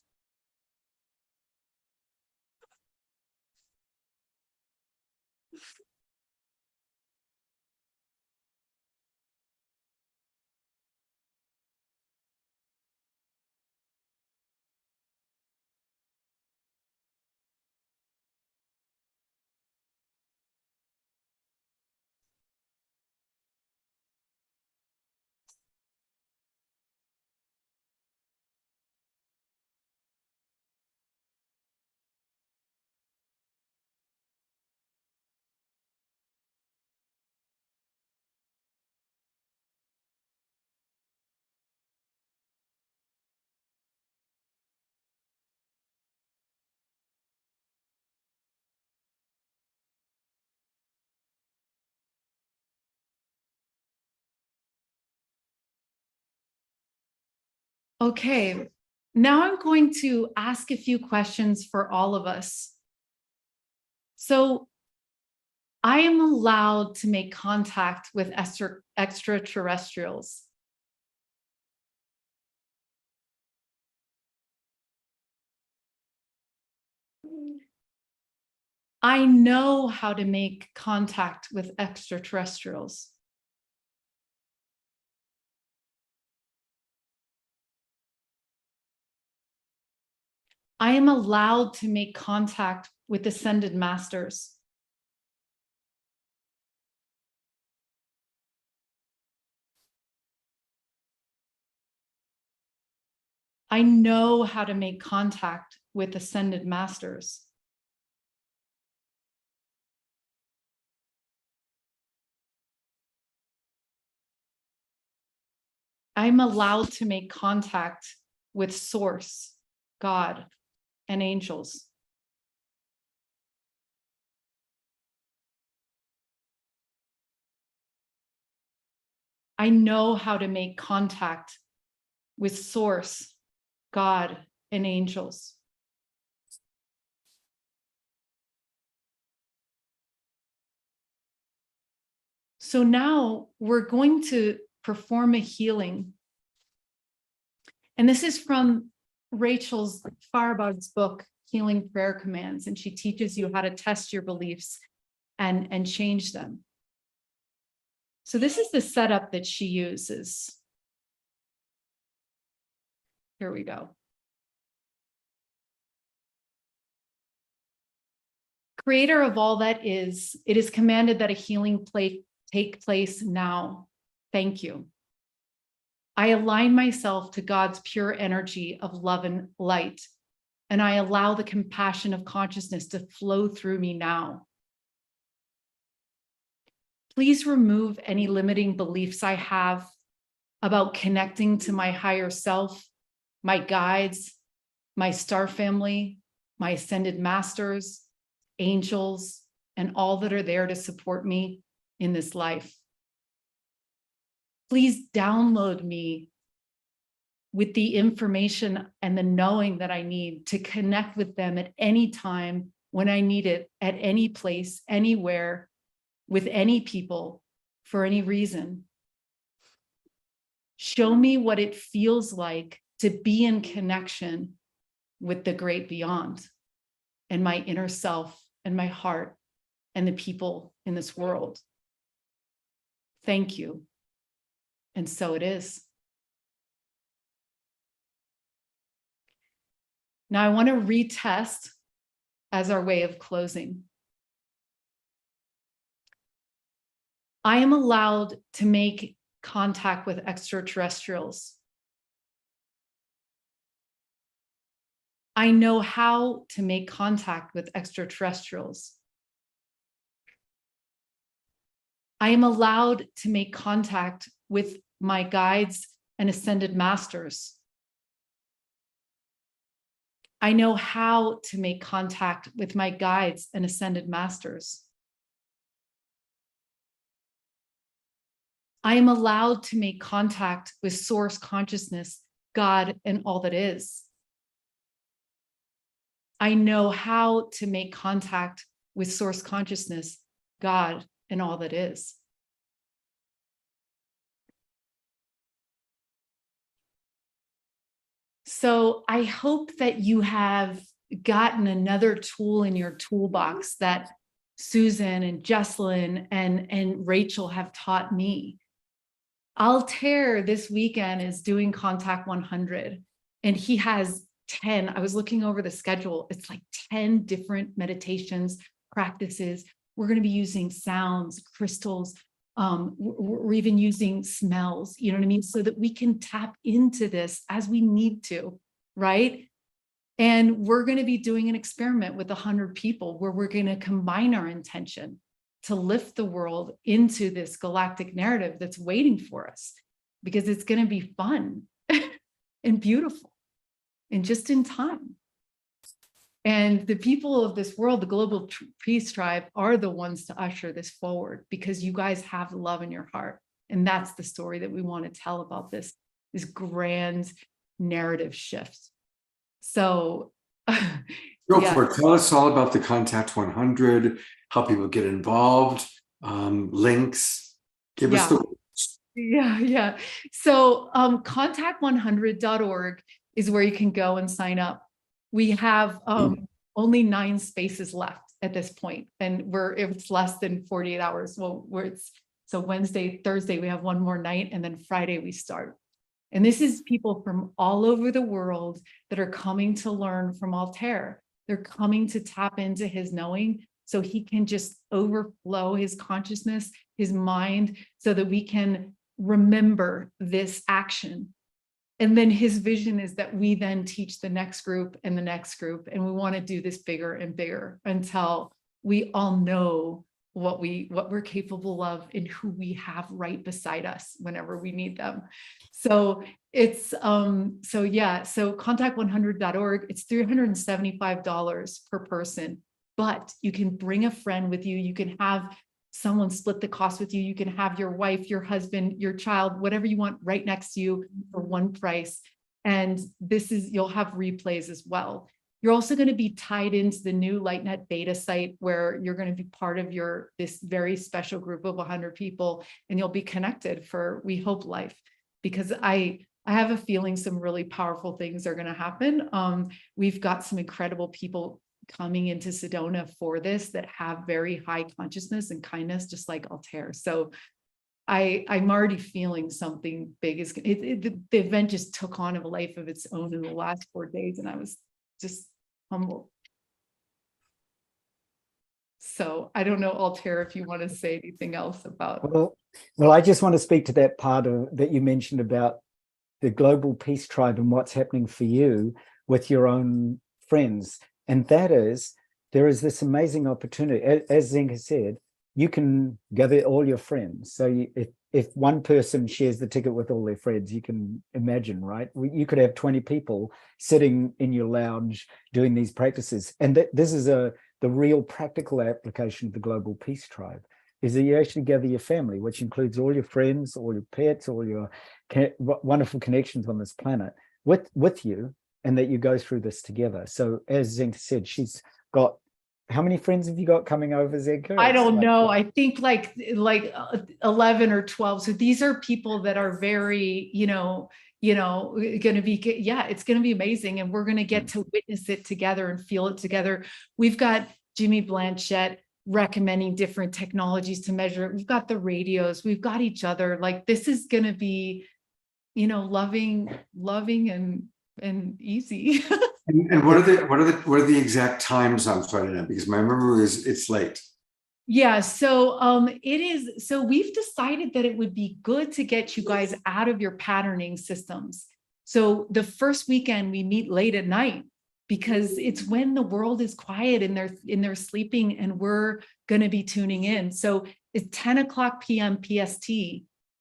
Okay, now I'm going to ask a few questions for all of us. So I am allowed to make contact with extraterrestrials. I know how to make contact with extraterrestrials. I am allowed to make contact with ascended masters. I know how to make contact with ascended masters. I'm allowed to make contact with Source, God, and angels. I know how to make contact with Source, God, and angels. So now we're going to perform a healing. And this is from Rachel's Firebug's book, Healing Prayer Commands, and she teaches you how to test your beliefs and change them. So this is the setup that she uses. Here we go. Creator of all that is, it is commanded that a healing take place now. Thank you. I align myself to God's pure energy of love and light, and I allow the compassion of consciousness to flow through me now. Please remove any limiting beliefs I have about connecting to my higher self, my guides, my star family, my ascended masters, angels, and all that are there to support me in this life. Please download me with the information and the knowing that I need to connect with them at any time when I need it, at any place, anywhere, with any people, for any reason. Show me what it feels like to be in connection with the great beyond and my inner self and my heart and the people in this world. Thank you. And so it is. Now I want to retest as our way of closing. I am allowed to make contact with extraterrestrials. I know how to make contact with extraterrestrials. I am allowed to make contact with my guides and ascended masters. I know how to make contact with my guides and ascended masters. I am allowed to make contact with source consciousness, God, and all that is. I know how to make contact with source consciousness, God, and all that is. So I hope that you have gotten another tool in your toolbox that Susan and Jessalyn and Rachel have taught me. Altair this weekend is doing Contact 100, and he has 10. I was looking over the schedule. It's like 10 different meditations, practices. We're going to be using sounds, crystals. We're even using smells, you know what I mean? So that we can tap into this as we need to, right? And we're going to be doing an experiment with 100 people where we're going to combine our intention to lift the world into this galactic narrative that's waiting for us, because it's going to be fun and beautiful and just in time. And the people of this world, the global peace tribe, are the ones to usher this forward, because you guys have love in your heart. And that's the story that we want to tell about this grand narrative shift. So Go Yeah. for it. Tell us all about the Contact 100, how people get involved, links. Give us the. Yeah. So contact100.org is where you can go and sign up. We have only 9 spaces left at this point, and it's less than 48 hours. So Wednesday, Thursday, we have one more night, and then Friday we start. And this is people from all over the world that are coming to learn from Altair. They're coming to tap into his knowing so he can just overflow his consciousness, his mind, so that we can remember this action. And then his vision is that we then teach the next group and the next group. And we want to do this bigger and bigger until we all know what we're capable of and who we have right beside us whenever we need them. So it's so contact100.org. It's $375 per person, but you can bring a friend with you. You can have someone split the cost with you. You can have your wife, your husband, your child, whatever you want right next to you for one price. And you'll have replays as well. You're also going to be tied into the new LightNet beta site, where you're going to be part of this very special group of 100 people, and you'll be connected for, we hope, life. Because I have a feeling some really powerful things are going to happen. We've got some incredible people coming into Sedona for this that have very high consciousness and kindness, just like Altair. So I'm already feeling something big is the event just took on a life of its own in the last 4 days, and I was just humbled. So I don't know, Altair, if you want to say anything else about. Well, I just want to speak to that part that you mentioned about the Global Peace Tribe and what's happening for you with your own friends. And that is, there is this amazing opportunity. As Zenka said, you can gather all your friends. So if one person shares the ticket with all their friends, you can imagine, right? You could have 20 people sitting in your lounge doing these practices. And this is the real practical application of the Global Peace Tribe, is that you actually gather your family, which includes all your friends, all your pets, all your wonderful connections on this planet with you, and that you go through this together. So as Zenka said, she's got, how many friends have you got coming over, Zenka? I don't know. I think like 11 or 12. So these are people that are very, going to be, it's going to be amazing. And we're going to get to witness it together and feel it together. We've got Jimmy Blanchett recommending different technologies to measure it. We've got the radios, we've got each other. Like, this is going to be, loving and easy. And what are the exact times on Friday night? Because my memory is it's late. Yeah, so it is. So we've decided that it would be good to get you guys out of your patterning systems. So the first weekend we meet late at night, because it's when the world is quiet and they're sleeping, and we're going to be tuning in. So it's 10 o'clock p.m. PST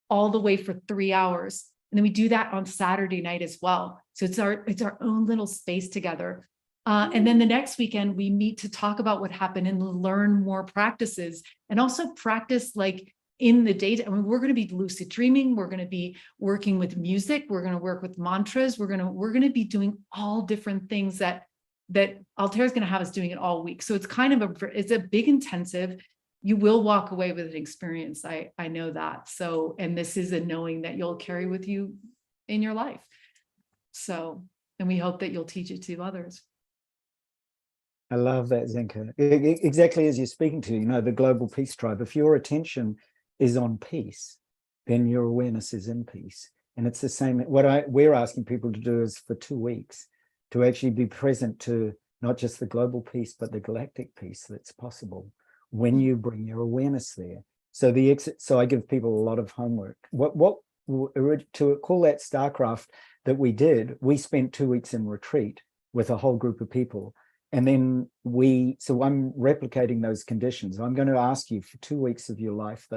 all the way for 3 hours. And then we do that on Saturday night as well. So it's our own little space together. And then the next weekend we meet to talk about what happened and learn more practices, and also practice like in the day. I mean, we're going to be lucid dreaming. We're going to be working with music. We're going to work with mantras. We're going to be doing all different things that Altair is going to have us doing it all week. So it's kind of it's a big intensive. You will walk away with an experience. I know that. So, and this is a knowing that you'll carry with you in your life. So, and we hope that you'll teach it to others. I love that, Zenka. Exactly as you're speaking to, the Global Peace Tribe. If your attention is on peace, then your awareness is in peace. And it's the same. What we're asking people to do is for 2 weeks to actually be present to not just the global peace, but the galactic peace that's possible when you bring your awareness there. So I give people a lot of homework. To call that StarCraft that we did, we spent 2 weeks in retreat with a whole group of people. And then so I'm replicating those conditions. I'm going to ask you for 2 weeks of your life,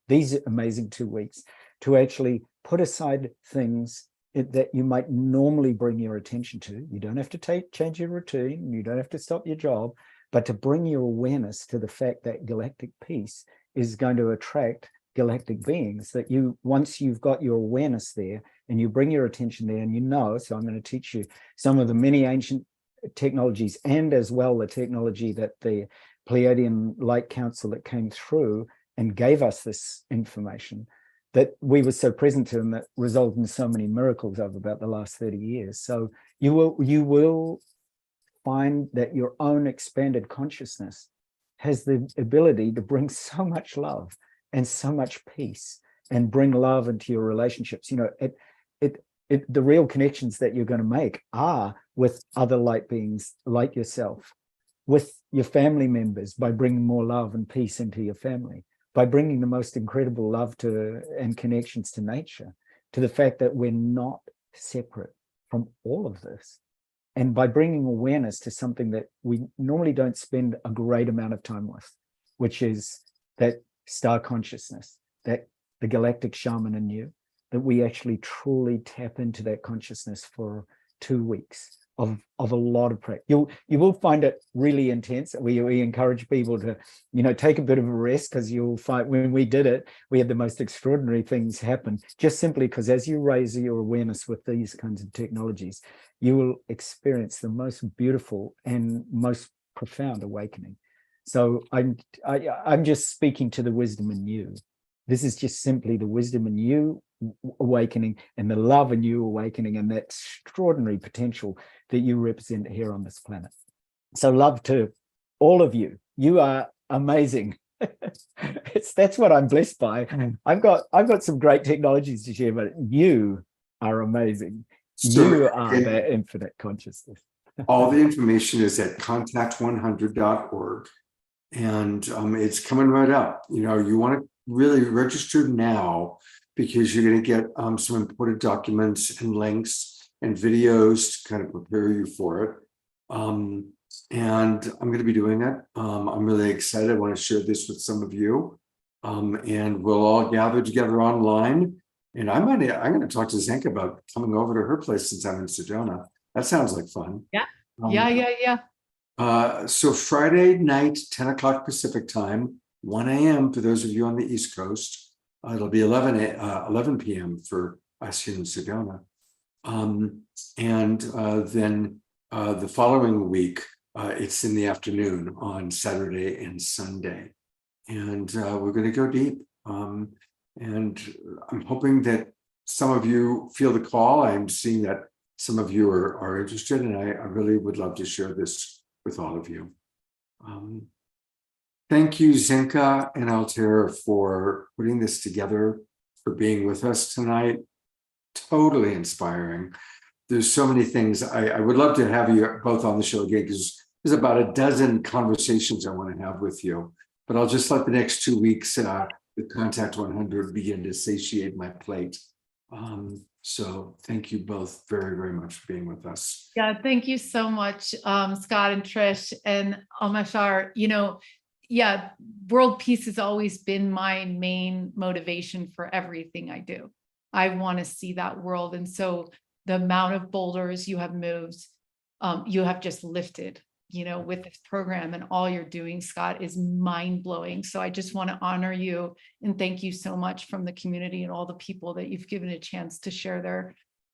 these amazing 2 weeks, to actually put aside things that you might normally bring your attention to. You don't have to change your routine. You don't have to stop your job, but to bring your awareness to the fact that galactic peace is going to attract galactic beings, that once you've got your awareness there and you bring your attention there, and so I'm going to teach you some of the many ancient technologies, and as well the technology that the Pleiadian Light Council that came through and gave us this information, that we were so present to, and that resulted in so many miracles over about the last 30 years. So you will find that your own expanded consciousness has the ability to bring so much love and so much peace, and bring love into your relationships. You know, the real connections that you're going to make are with other light beings like yourself, with your family members, by bringing more love and peace into your family, by bringing the most incredible love to and connections to nature, to the fact that we're not separate from all of this. And by bringing awareness to something that we normally don't spend a great amount of time with, which is that star consciousness, that the galactic shaman in you, that we actually truly tap into that consciousness for 2 weeks of a lot of practice. You will find it really intense. We encourage people to, you know, take a bit of a rest, because you'll find when we did it, we had the most extraordinary things happen, just simply because as you raise your awareness with these kinds of technologies, you will experience the most beautiful and most profound awakening. So I'm just speaking to the wisdom in you. This is just simply the wisdom in you awakening, and the love in you awakening, and that extraordinary potential that you represent here on this planet. So love to all of you. You are amazing. That's what I'm blessed by. I've got some great technologies to share, but you are amazing. You are that infinite consciousness. All the information is at contact100.org, and it's coming right up. You know, you want to really register now, because you're going to get some important documents and links and videos to kind of prepare you for it. And I'm going to be doing it. I'm really excited. I want to share this with some of you, and we'll all gather together online. And I'm going to talk to Zenka about coming over to her place since I'm in Sedona. That sounds like fun. Yeah. So Friday night, 10 o'clock Pacific time, 1 a.m. for those of you on the East Coast. It'll be 11 p.m. for us here in Sedona. And then the following week, it's in the afternoon on Saturday and Sunday. And we're going to go deep. And I'm hoping that some of you feel the call. I'm seeing that some of you are interested, and I really would love to share this with all of you. Thank you, Zenka and Altair, for putting this together, for being with us tonight. Totally inspiring. There's so many things. I would love to have you both on the show again, because there's about a dozen conversations I want to have with you. But I'll just let the next 2 weeks with Contact 100 begin to satiate my plate. So thank you both very, very much for being with us. Yeah, thank you so much, Scott and Trish and Almashar. You know, yeah, world peace has always been my main motivation for everything I do. I want to see that world. And so the amount of boulders you have moved, you have just lifted, you know, with this program, and all you're doing, Scott, is mind blowing. So I just want to honor you and thank you so much from the community and all the people that you've given a chance to share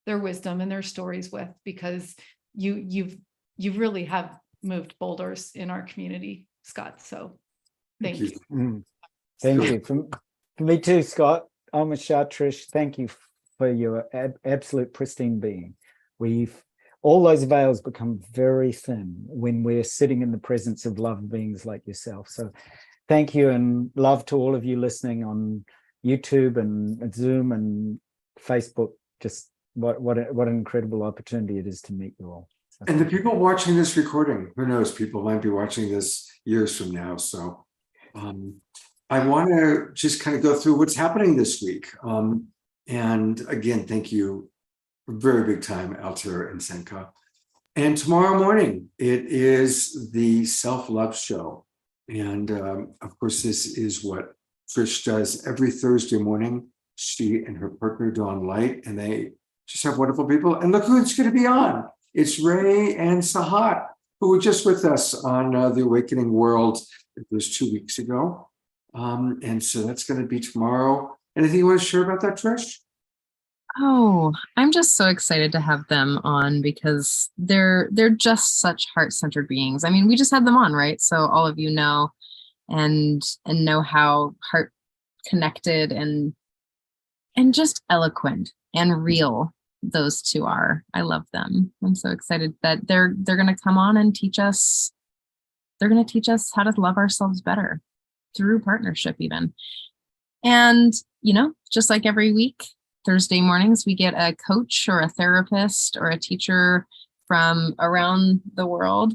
their wisdom and their stories with, because you really have moved boulders in our community, Scott. So thank you. Thank you. For me too, Scott. Almashar, Trish, thank you for your absolute pristine being. All those veils become very thin when we're sitting in the presence of loved beings like yourself. So thank you, and love to all of you listening on YouTube and Zoom and Facebook. Just what an incredible opportunity it is to meet you all. So, and the people watching this recording, who knows, people might be watching this years from now. So I want to just kind of go through what's happening this week. And again, thank you very big time, Altair and Zenka. And tomorrow morning, it is the Self-Love Show. And of course, this is what Trish does every Thursday morning. She and her partner, Dawn Light, and they just have wonderful people. And look who it's going to be on. It's Ray and Sahat, who were just with us on The Awakening World. It was 2 weeks ago. And so that's going to be tomorrow. Anything you want to share about that, Trish? Oh, I'm just so excited to have them on because they're just such heart-centered beings. I mean, we just had them on, right? So all of you know and know how heart connected and just eloquent and real those two are. I love them. I'm so excited that they're going to come on and teach us. They're going to teach us how to love ourselves better through partnership even. And, just like every week, Thursday mornings, we get a coach or a therapist or a teacher from around the world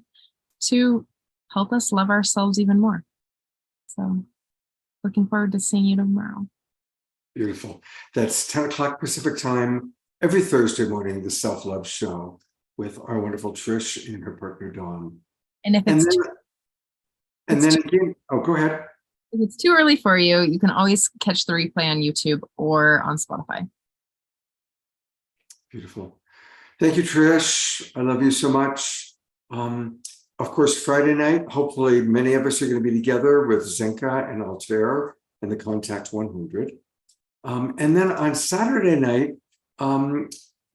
to help us love ourselves even more. So looking forward to seeing you tomorrow. Beautiful. That's 10 o'clock Pacific time, every Thursday morning, the Self-Love Show with our wonderful Trish and her partner, Dawn. And if Go ahead. If it's too early for you, you can always catch the replay on YouTube or on Spotify. Beautiful. Thank you, Trish. I love you so much. Of course, Friday night, hopefully many of us are going to be together with Zenka and Altair and the Contact 100. And then on Saturday night,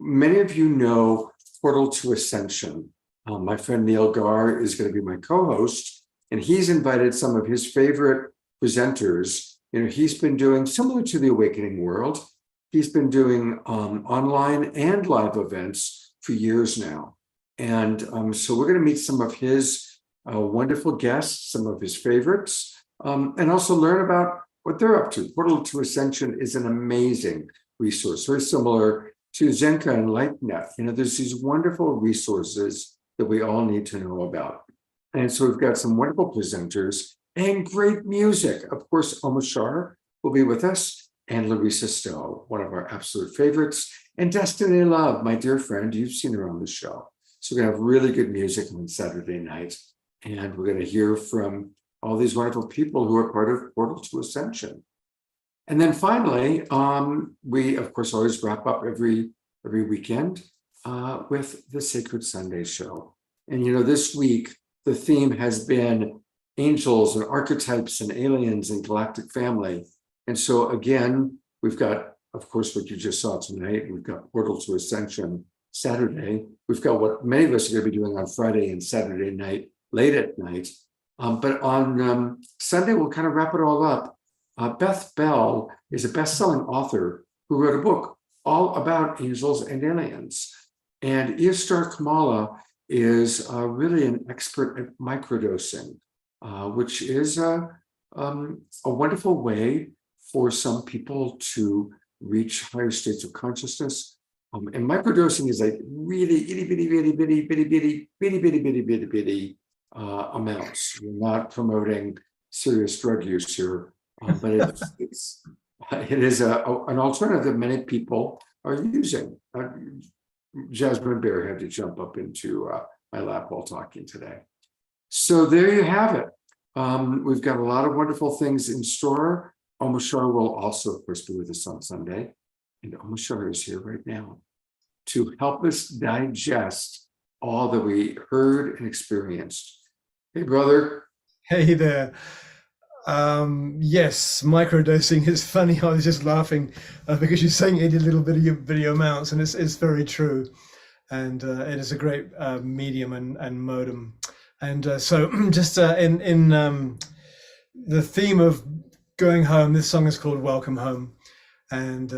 many of you know Portal to Ascension. My friend Neil Gar is going to be my co-host, and he's invited some of his favorite presenters. He's been doing similar to the Awakening World. He's been doing online and live events for years now. And so we're going to meet some of his wonderful guests, some of his favorites, and also learn about what they're up to. Portal to Ascension is an amazing resource, very similar to Zenka and LightNet. There's these wonderful resources that we all need to know about. And so we've got some wonderful presenters and great music. Of course, Omashar will be with us, and Larissa Stowe, one of our absolute favorites, and Destiny Love, my dear friend. You've seen her on the show. So we're going to have really good music on Saturday night, and we're going to hear from all these wonderful people who are part of Portal to Ascension. And then finally, we, of course, always wrap up every weekend with the Sacred Sunday show. And, this week, the theme has been angels and archetypes and aliens and galactic family. And so again, we've got, of course, what you just saw tonight. We've got Portal to Ascension Saturday. We've got what many of us are going to be doing on Friday and Saturday night, late at night. But on Sunday, we'll kind of wrap it all up. Beth Bell is a best-selling author who wrote a book all about angels and aliens. And Istar Kamala is really an expert at microdosing, which is a wonderful way for some people to reach higher states of consciousness. And microdosing is like really itty amounts. We're not promoting serious drug use here, but it is an alternative that many people are using. Jasmine Bear had to jump up into my lap while talking today. So there you have it. We've got a lot of wonderful things in store. Omashar will also, of course, be with us on Sunday. And Omashar is here right now to help us digest all that we heard and experienced. Hey, brother. Hey there. Yes, microdosing is funny. I was just laughing because you're saying it in little video amounts, and it's very true. And it is a great medium and modem. And so just in the theme of going home, this song is called Welcome Home. And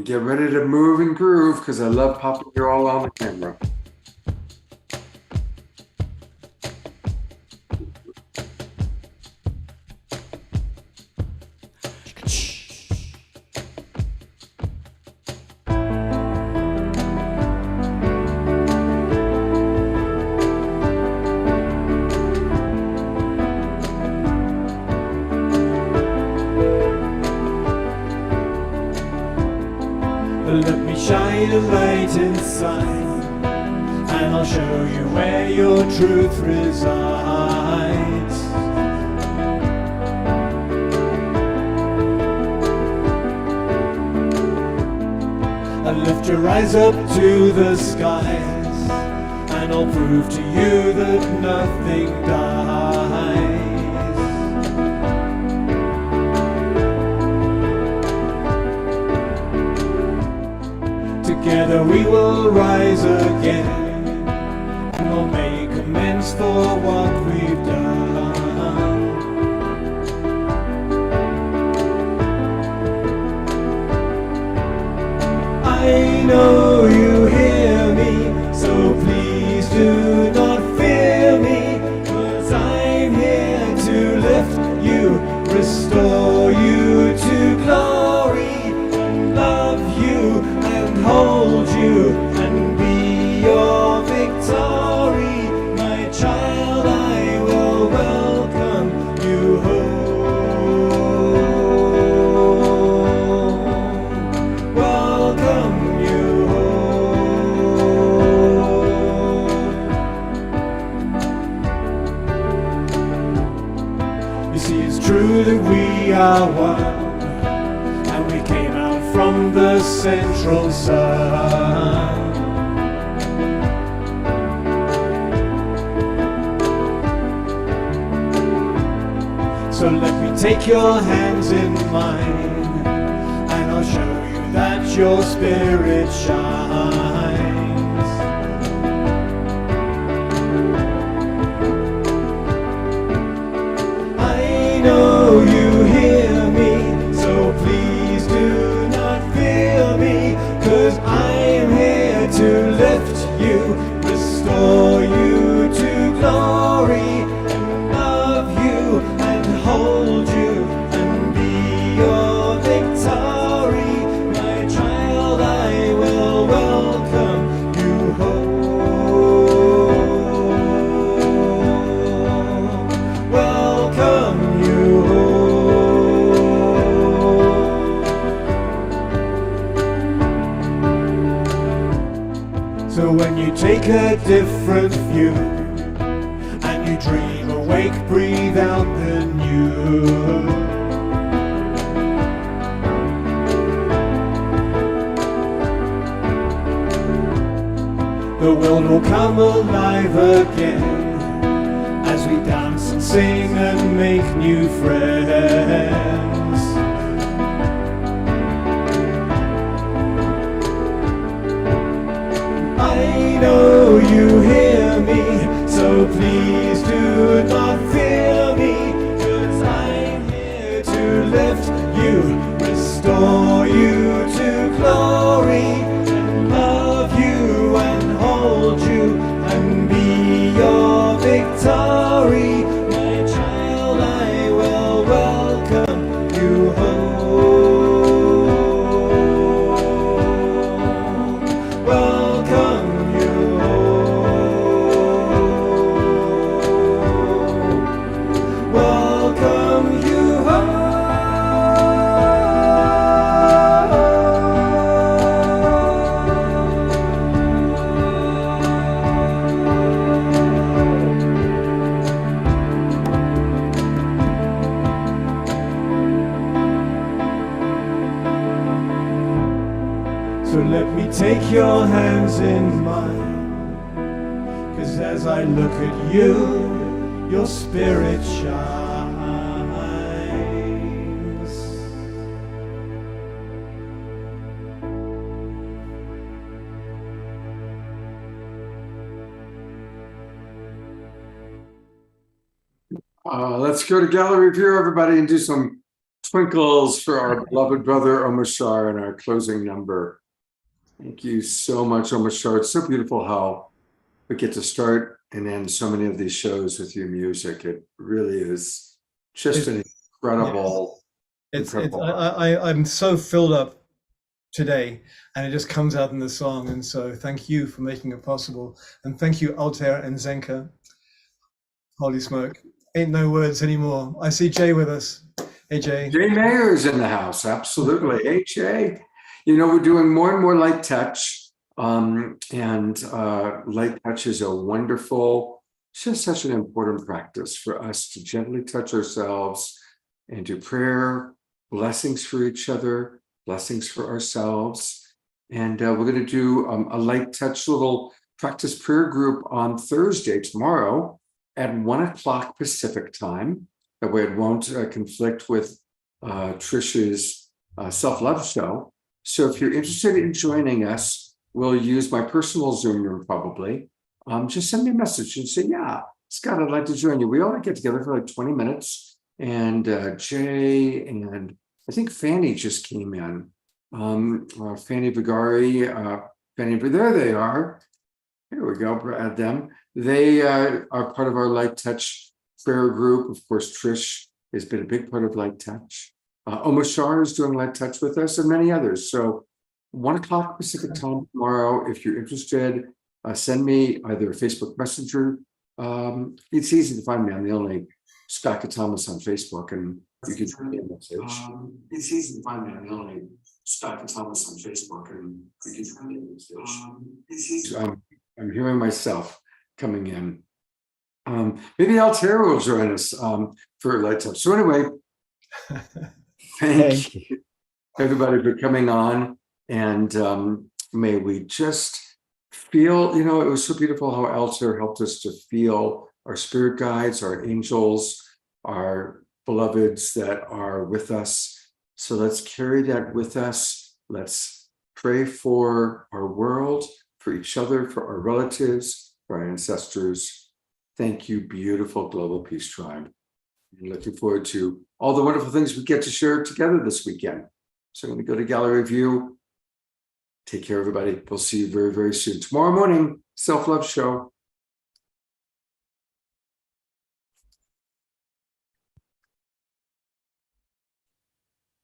get ready to move and groove, because I love popping you all on the camera. Let me shine a light inside, and I'll show you where your truth resides. And lift your eyes up to the skies, and I'll prove to you that nothing dies. Together we will rise again, and we'll make amends for what we've done. I know you hear me, so please do not fear me, 'cause I'm here to lift you, restore you to glory, and love you and hold you and be your victory. My child, I will welcome you home. Welcome you home. You see, it's true that we are one, and we came out from the central sun. So let me take your hands in mine, and I'll show you that your spirit shines. I know you hear me, so please do not fear me, 'cause I'm here to lift you, restore you to glory, and love you and hold you and be your victory. My child, I will welcome you home. Welcome you home. So when you take a different view and you dream awake, breathe out the new. The world will come alive again as we dance and sing and make new friends. I know you hear me, so please do not fear me, 'cause I'm here to lift you, restore you to glory, and love you and hold you and be your victory. My child, I will welcome you home. Welcome you home. Welcome you home. So let me take your hands in mine, 'cause as I look at you, your spirit shines. Let's go to gallery view, everybody, and do some twinkles for our beloved brother Omashar in our closing number. Thank you so much, Omashar. It's so beautiful how we get to start and end so many of these shows with your music. It really is just an incredible. I'm so filled up today, and it just comes out in the song. And so thank you for making it possible. And thank you, Altair and Zenka. Holy smoke. Ain't no words anymore. I see Jay with us. Hey, Jay. Jay Mayer is in the house. Absolutely. Hey, Jay. You know, we're doing more and more light touch. And light touch is a wonderful, it's just such an important practice for us to gently touch ourselves and do prayer, blessings for each other, blessings for ourselves. And we're going to do a light touch little practice prayer group on Thursday, tomorrow, at 1:00 Pacific time. That way it won't conflict with Trish's self-love show. So if you're interested in joining us, we'll use my personal Zoom room probably. Just send me a message and say, yeah, Scott, I'd like to join you. We all get together for like 20 minutes. And Jay and I think Fanny just came in. Fanny Vigari, Fanny, there they are. Here we go, add them. They are part of our Light Touch prayer group. Of course, Trish has been a big part of Light Touch. Omashar is doing Light Touch with us and many others. So 1 o'clock Pacific time tomorrow. If you're interested, send me either a Facebook Messenger. It's easy to find me. I'm the only Scott Thomas on Facebook, and you can send me a message. It's easy to find me. I'm the only Scott Thomas on Facebook, and you can send me a message. I'm hearing myself coming in. Maybe Altera will join us for Light Touch. So anyway, thank you everybody for coming on, and may we just feel, it was so beautiful how Altair helped us to feel our spirit guides, our angels, our beloveds that are with us. So let's carry that with us. Let's pray for our world, for each other, for our relatives, for our ancestors. Thank you, beautiful Global Peace Tribe. I'm looking forward to all the wonderful things we get to share together this weekend. So I'm going to go to Gallery View. Take care, everybody. We'll see you very, very soon. Tomorrow morning, Self-Love Show.